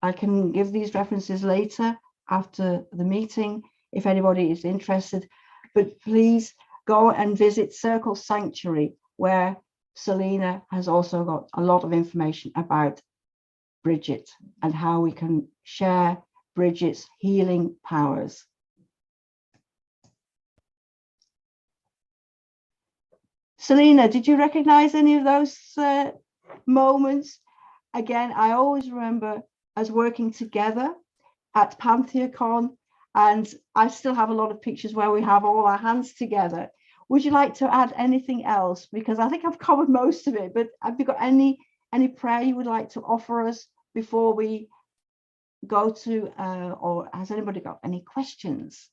I can give these references later after the meeting if anybody is interested, but please go and visit Circle Sanctuary, where Selena has also got a lot of information about Bridget and how we can share Bridget's healing powers. Selena, did you recognize any of those moments? Again, I always remember us working together at PantheaCon, and I still have a lot of pictures where we have all our hands together. Would you like to add anything else? Because I think I've covered most of it, but have you got any prayer you would like to offer us before we go to, or has anybody got any questions?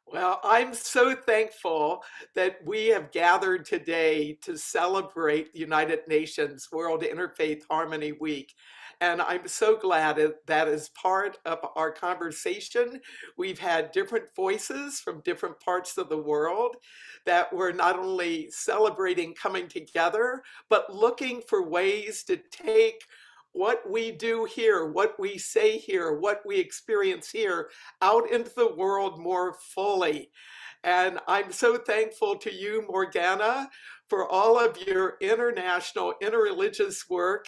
Well, I'm so thankful that we have gathered today to celebrate the United Nations World Interfaith Harmony Week. And I'm so glad that as part of our conversation, we've had different voices from different parts of the world that we're not only celebrating coming together, but looking for ways to take what we do here, what we say here, what we experience here out into the world more fully. And I'm so thankful to you, Morgana, for all of your international, interreligious work,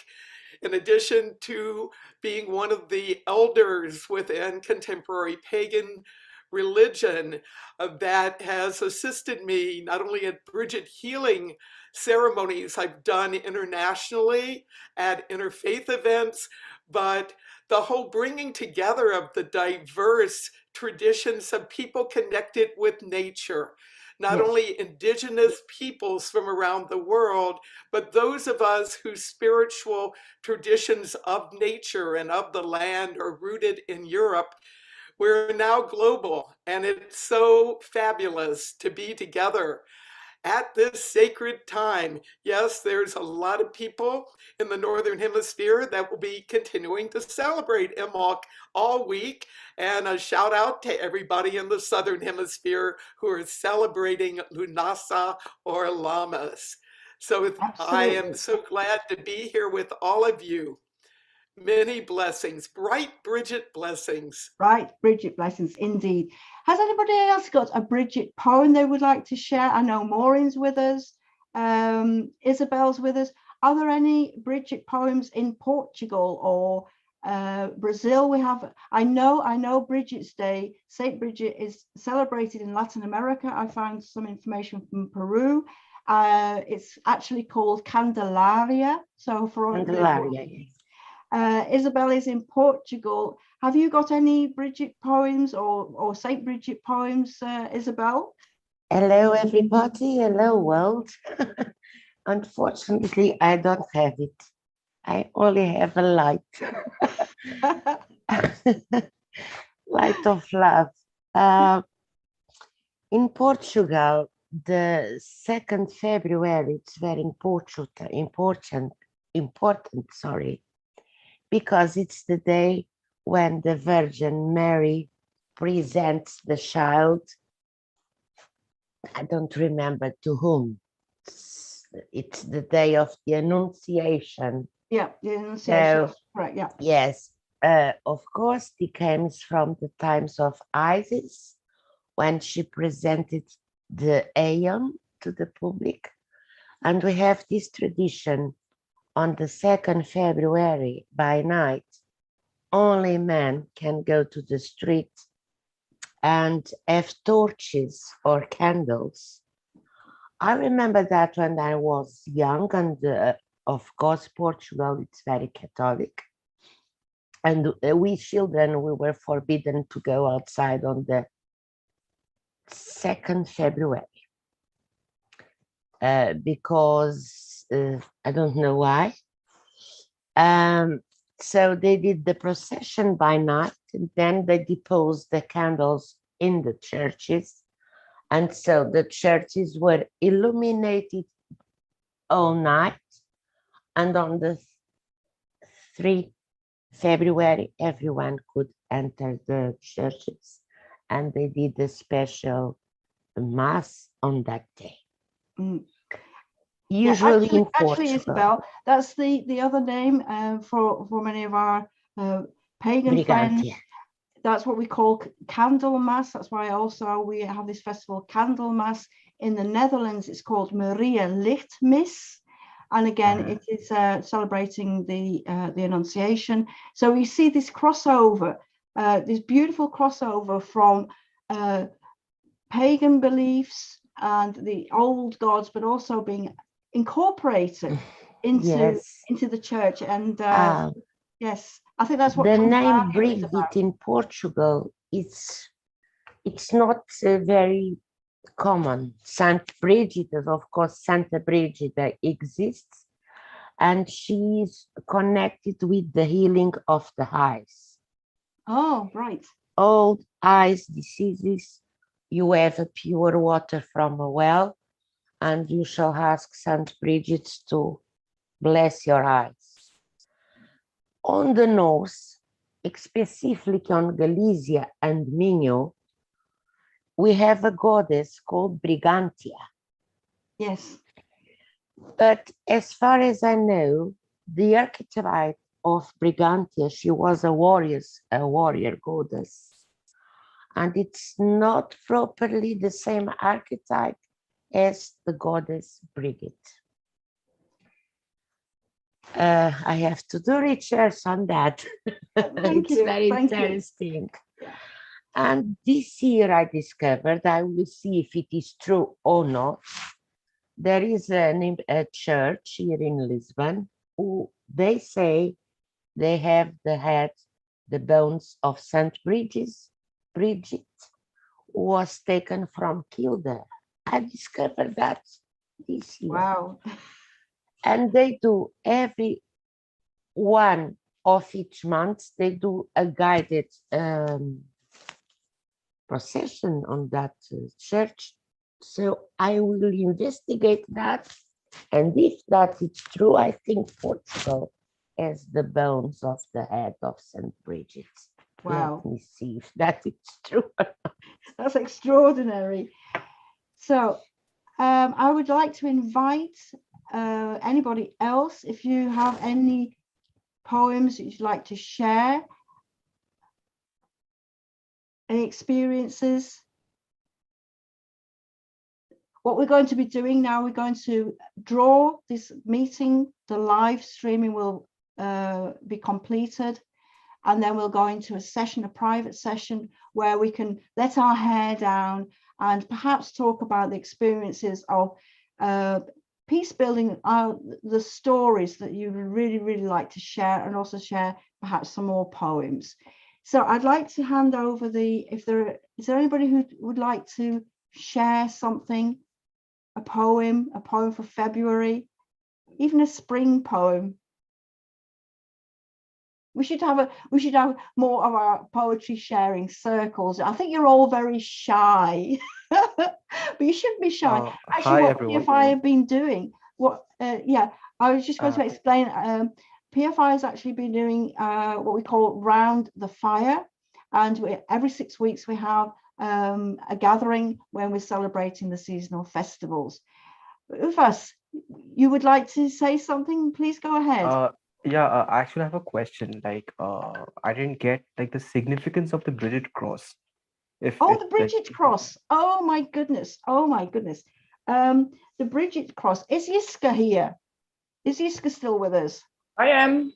in addition to being one of the elders within contemporary pagan religion that has assisted me not only at Bridget healing ceremonies I've done internationally at interfaith events, but the whole bringing together of the diverse traditions of people connected with nature, not only indigenous peoples from around the world, but those of us whose spiritual traditions of nature and of the land are rooted in Europe. We're now global, and it's so fabulous to be together at this sacred time. Yes, there's a lot of people in the Northern Hemisphere that will be continuing to celebrate Imbolc all week. And a shout out to everybody in the Southern Hemisphere who are celebrating Lunasa or Lammas. So I am so glad to be here with all of you. Many blessings, bright Bridget blessings. Right, Bridget blessings, indeed. Has anybody else got a Bridget poem they would like to share? I know Maureen's with us, Isabel's with us. Are there any Bridget poems in Portugal or Brazil? We have, I know Bridget's Day, Saint Bridget is celebrated in Latin America. I found some information from Peru. It's actually called Candelaria. So for all Candelaria, yes. Isabel is in Portugal. Have you got any Bridget poems or Saint Bridget poems, Isabel? Hello, everybody. Hello, world. Unfortunately, I don't have it. I only have a light. Light of love. In Portugal, the 2nd February, it's very important, because it's the day when the Virgin Mary presents the child. I don't remember to whom, it's the day of the Annunciation. Yeah, the Annunciation, So, correct, yeah. yes, of course, it comes from the times of Isis, when she presented the Aeon to the public. And we have this tradition on the 2nd February by night. Only men can go to the street and have torches or candles. I remember that when I was young, and of course, Portugal, it's very Catholic. And we children, we were forbidden to go outside on the 2nd February because I don't know why. So they did the procession by night, and then they deposed the candles in the churches. And so the churches were illuminated all night. And on the 3 February, everyone could enter the churches. And they did a special mass on that day. Mm. Usually yeah, in actually, Portugal. Isabel, that's the other name for many of our pagan friends. Brigantia. That's what we call candle mass. That's why also we have this festival, candle mass. In the Netherlands, it's called Maria Lichtmis. And again, it is celebrating the Annunciation. So we see this crossover, this beautiful crossover from pagan beliefs and the old gods, but also being incorporated into the church. And yes, I think that's what the comes name out here is Bridget about. in Portugal, it's not very common. Saint Bridget, of course, Santa Bridget exists, and she's connected with the healing of the eyes. Oh, right. Old eyes diseases, you have a pure water from a well, and you shall ask Saint Bridget to bless your eyes. On the north, specifically on Galicia and Minho, we have a goddess called Brigantia. Yes. But as far as I know, the archetype of Brigantia, she was a warrior goddess. And it's not properly the same archetype as the goddess Bridget. I have to do research on that. It's very interesting. Yeah. And this year I discovered, I will see if it is true or not, there is a church here in Lisbon who they say they have the bones of Saint Bridget, who was taken from Kildare. I discovered that this year. Wow. And they do every one of each month, they do a guided procession on that church. So I will investigate that. And if that is true, I think Portugal has the bones of the head of St. Bridget. Wow. Let me see if that is true. That's extraordinary. So I would like to invite anybody else, if you have any poems that you'd like to share, any experiences. What we're going to be doing now, we're going to draw this meeting, the live streaming will be completed, and then we'll go into a session, a private session, where we can let our hair down and perhaps talk about the experiences of peace building, the stories that you would really, really like to share, and also share perhaps some more poems. So I'd like to hand over is there anybody who would like to share something, a poem for February, even a spring poem? We should have more of our poetry sharing circles. I think you're all very shy, but you shouldn't be shy. Actually, what PFI have been doing, I was just going to explain. PFI has actually been doing what we call Round the Fire, and every 6 weeks we have a gathering when we're celebrating the seasonal festivals. Ufas, you would like to say something? Please go ahead. Yeah, actually, I have a question. Like, I didn't get like the significance of the Bridget cross. If Oh, it the like, Bridget cross. Oh my goodness. Oh my goodness. The Bridget cross. Is Yiska here? Is Yiska still with us? I am.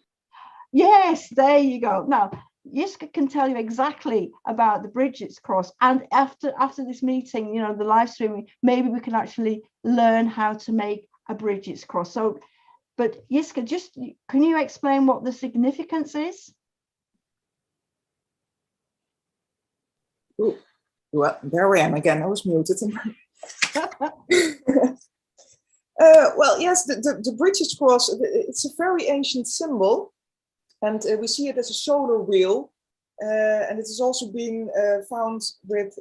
Yes, there you go. Now, Yiska can tell you exactly about the Bridget's cross. And after this meeting, you know, the live streaming, maybe we can actually learn how to make a Bridget's cross. So, but Yiska, just can you explain what the significance is? Ooh, well, there I am again. I was muted. Well, yes, the British cross, it's a very ancient symbol, and we see it as a solar wheel. And it is also being found with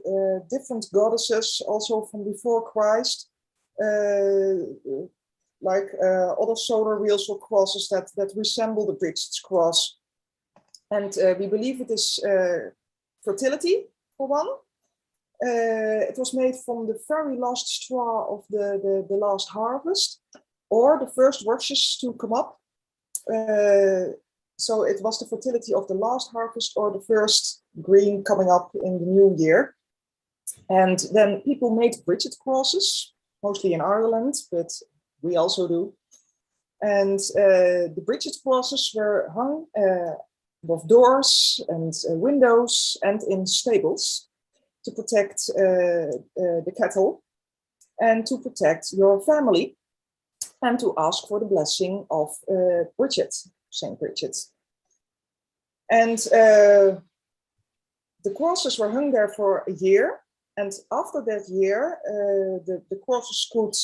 different goddesses, also from before Christ, like other solar wheels or crosses that resemble the British cross. And we believe it is fertility, for one. It was made from the very last straw of the last harvest, or the first rushes to come up. So it was the fertility of the last harvest or the first green coming up in the new year. And then people made Bridget crosses, mostly in Ireland, but we also do. And the Bridget crosses were hung above doors and windows and in stables to protect the cattle and to protect your family and to ask for the blessing of Bridget, Saint Bridget. And the crosses were hung there for a year. And after that year, the crosses could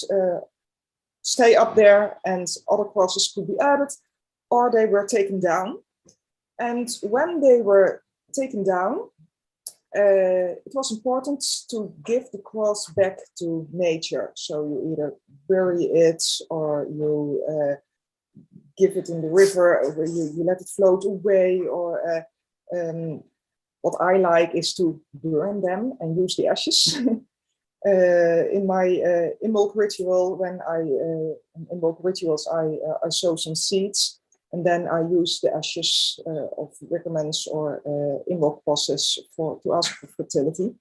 stay up there and other crosses could be added, or they were taken down. And when they were taken down, it was important to give the cross back to nature. So you either bury it or you give it in the river, or you let it float away, or what I like is to burn them and use the ashes. In my Imbolc ritual, when in Imbolc rituals, I sow some seeds, and then I use the ashes of recommends or Imbolc process to ask for fertility.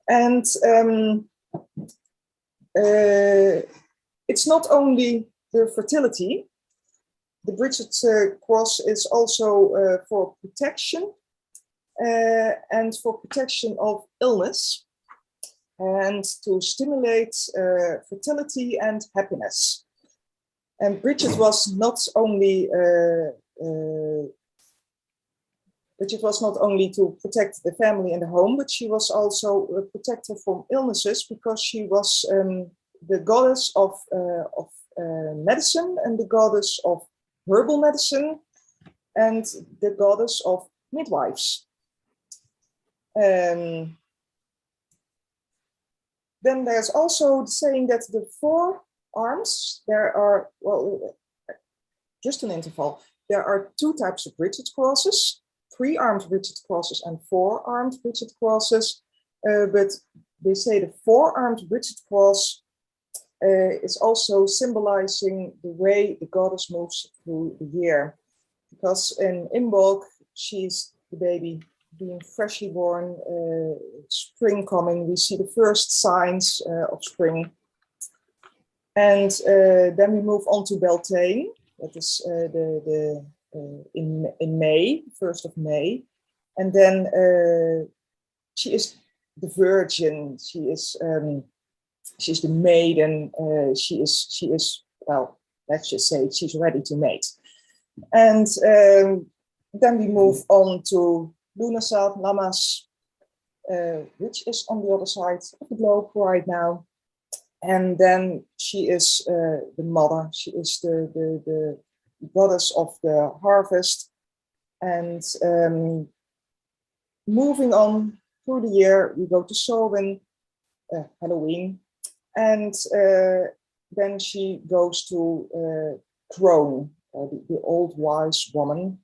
And it's not only the fertility. The Bridget cross is also for protection and for protection of illness, and to stimulate fertility and happiness. And Bridget was not only to protect the family and the home, but she was also a protector from illnesses, because she was the goddess of medicine and the goddess of herbal medicine and the goddess of midwives. Then there's also the saying that the 4 arms, there are, well, just an interval, there are 2 types of Bridget crosses, 3-armed Bridget crosses and 4-armed Bridget crosses. But they say the 4-armed Bridget cross is also symbolizing the way the goddess moves through the year. Because in Imbolc, she's the baby being freshly born, spring coming, we see the first signs of spring. And then we move on to Beltane, that is in May, 1st of May. And then she is the virgin, she's the maiden, she is, well, let's just say she's ready to mate. And then we move on to Lughnasadh, Lammas, which is on the other side of the globe right now. And then she is the mother, she is the goddess of the harvest. And moving on through the year, we go to Samhain, Halloween, and then she goes to Crone, the old wise woman.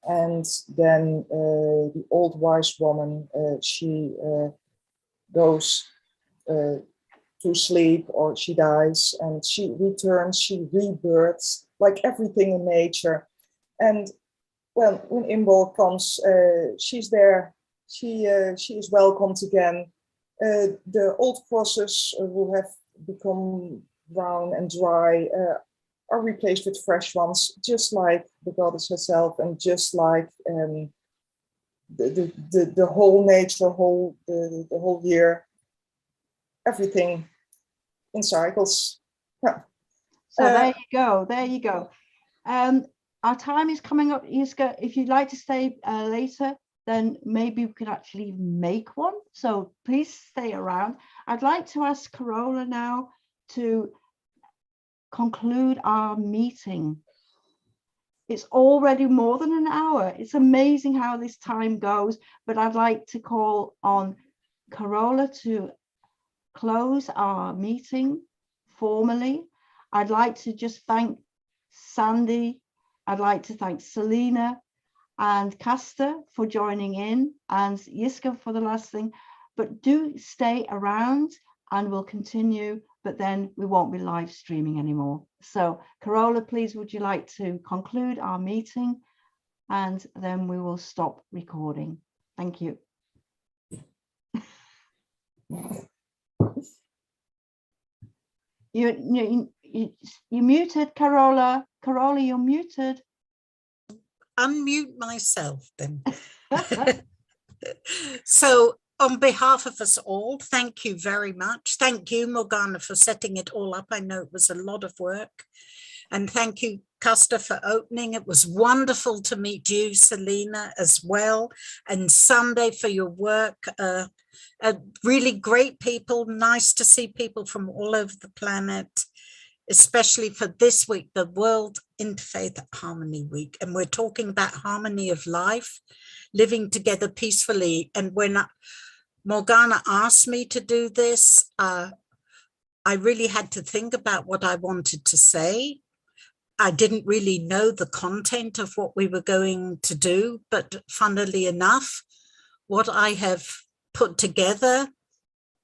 And then the old wise woman, she goes to sleep, or she dies and she returns, she rebirths, like everything in nature. And when Imbolc comes, she's there, she is welcomed again. The old crosses who have become brown and dry are replaced with fresh ones, just like the goddess herself, and just like the whole nature, the whole year, everything in cycles. Yeah. So there you go. There you go. Our time is coming up, Iska. If you'd like to stay later, then maybe we could actually make one. So please stay around. I'd like to ask Carola now to conclude our meeting. It's already more than an hour. It's amazing how this time goes, but I'd like to call on Carola to close our meeting formally. I'd like to just thank Sande. I'd like to thank Selena and Castor for joining in, and Yiska for the last thing. But do stay around and we'll continue, but then we won't be live streaming anymore. So Carola, please, would you like to conclude our meeting? And then we will stop recording. Thank you. You're muted, Carola. Carola, you're muted. Unmute myself then. So on behalf of us all, thank you very much. Thank you, Morgana, for setting it all up. I know it was a lot of work. And thank you, Castor, for opening. It was wonderful to meet you, Selena, as well. And Sande for your work. Really great people. Nice to see people from all over the planet, especially for this week, the World Interfaith Harmony Week. And we're talking about harmony of life, living together peacefully. And when Morgana asked me to do this, I really had to think about what I wanted to say. I didn't really know the content of what we were going to do, but funnily enough, what I have put together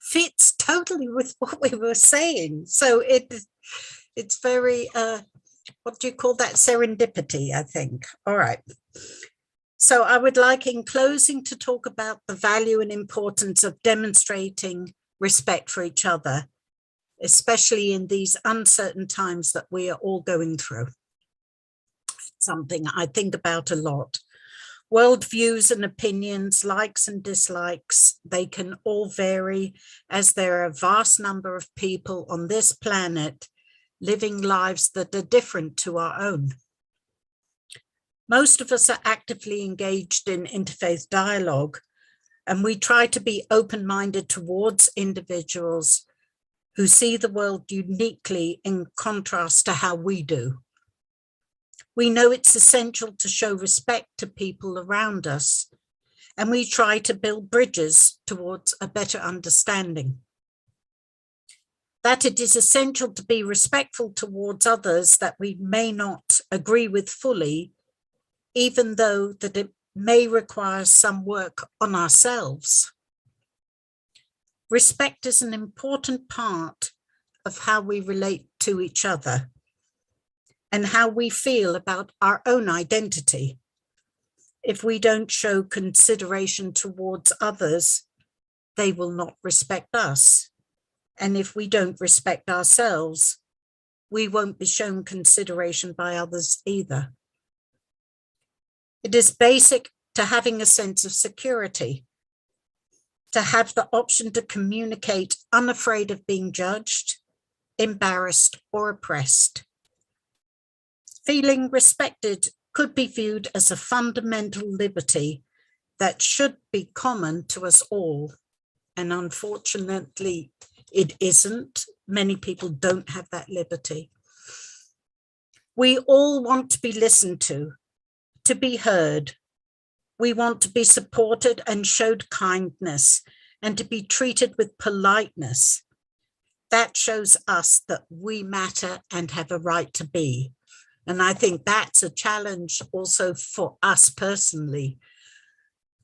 fits totally with what we were saying. So it's very, what do you call that? Serendipity, I think. All right. So I would like in closing to talk about the value and importance of demonstrating respect for each other, especially in these uncertain times that we are all going through. Something I think about a lot. Worldviews and opinions, likes and dislikes, they can all vary, as there are a vast number of people on this planet living lives that are different to our own. Most of us are actively engaged in interfaith dialogue, and we try to be open-minded towards individuals who see the world uniquely in contrast to how we do. We know it's essential to show respect to people around us, and we try to build bridges towards a better understanding. That it is essential to be respectful towards others that we may not agree with fully, even though that it may require some work on ourselves. Respect is an important part of how we relate to each other and how we feel about our own identity. If we don't show consideration towards others, they will not respect us. And if we don't respect ourselves, we won't be shown consideration by others either. It is basic to having a sense of security, to have the option to communicate unafraid of being judged, embarrassed, or oppressed. Feeling respected could be viewed as a fundamental liberty that should be common to us all. And unfortunately, it isn't. Many people don't have that liberty. We all want to be listened to be heard. We want to be supported and showed kindness and to be treated with politeness. That shows us that we matter and have a right to be. And I think that's a challenge also for us personally,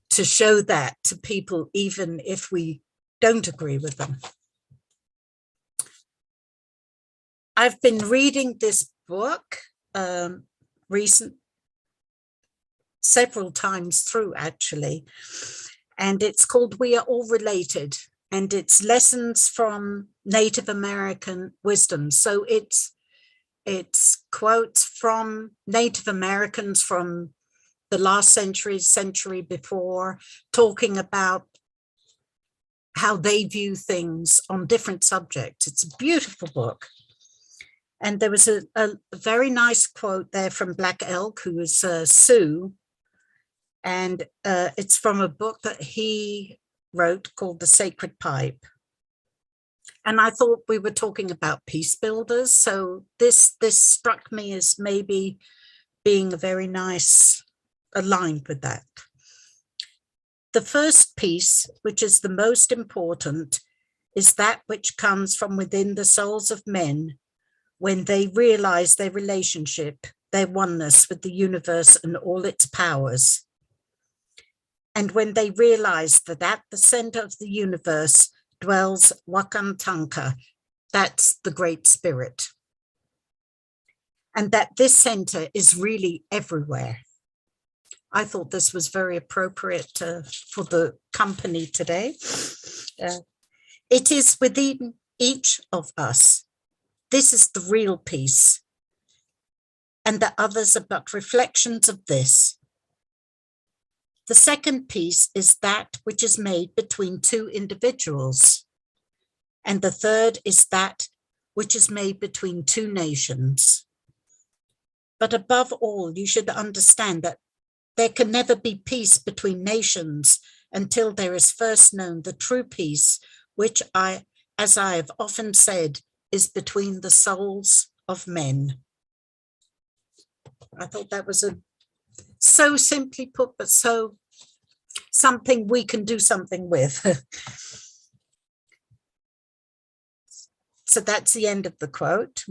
to show that to people, even if we don't agree with them. I've been reading this book several times through, actually, and it's called We Are All Related, and it's lessons from Native American wisdom. So it's quotes from Native Americans from the last century before, talking about how they view things on different subjects. It's a beautiful book. And there was a very nice quote there from Black Elk, who is Sue. And it's from a book that he wrote called The Sacred Pipe. And I thought we were talking about peace builders. So this struck me as maybe being a very nice aligned with that. The first piece, which is the most important, is that which comes from within the souls of men when they realize their relationship, their oneness with the universe and all its powers. And when they realize that at the center of the universe dwells Wakantanka, that's the Great Spirit. And that this center is really everywhere. I thought this was very appropriate for the company today. It is within each of us. This is the real peace. And the others are but reflections of this. The second piece is that which is made between two individuals. And the third is that which is made between two nations. But above all, you should understand that there can never be peace between nations until there is first known the true peace, which as I have often said, is between the souls of men. I thought that was so simply put, but so something we can do something with. So that's the end of the quote.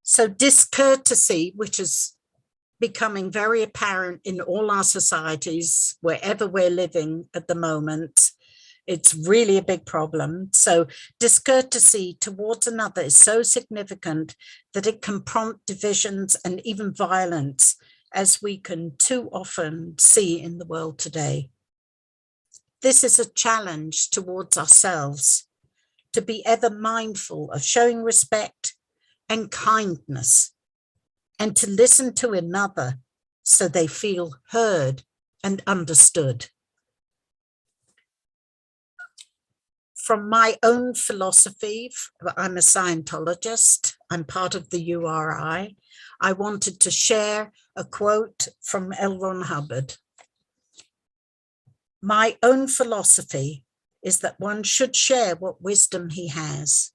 So discourtesy, which is becoming very apparent in all our societies, wherever we're living at the moment, it's really a big problem. So discourtesy towards another is so significant that it can prompt divisions and even violence, as we can too often see in the world today. This is a challenge towards ourselves, to be ever mindful of showing respect and kindness, and to listen to another so they feel heard and understood. From my own philosophy, I'm a Scientologist, I'm part of the URI, I wanted to share a quote from L. Ron Hubbard. My own philosophy is that one should share what wisdom he has.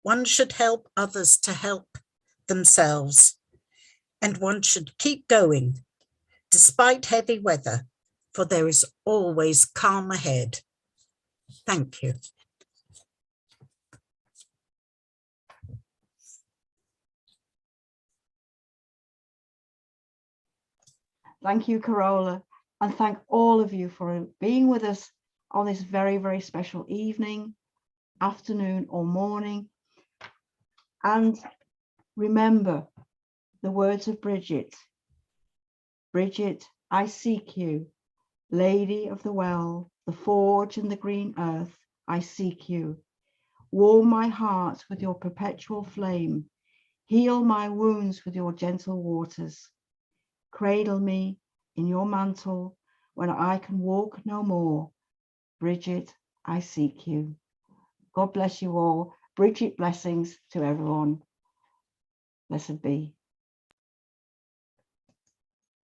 One should help others to help themselves. And one should keep going, despite heavy weather, for there is always calm ahead. Thank you. Thank you, Carola, and thank all of you for being with us on this very, very special evening, afternoon or morning. And remember the words of Bridget. Bridget, I seek you, Lady of the Well, the forge and the green earth, I seek you. Warm my heart with your perpetual flame. Heal my wounds with your gentle waters. Cradle me in your mantle when I can walk no more. Bridget, I seek you. God bless you all. Bridget blessings to everyone. Blessed be.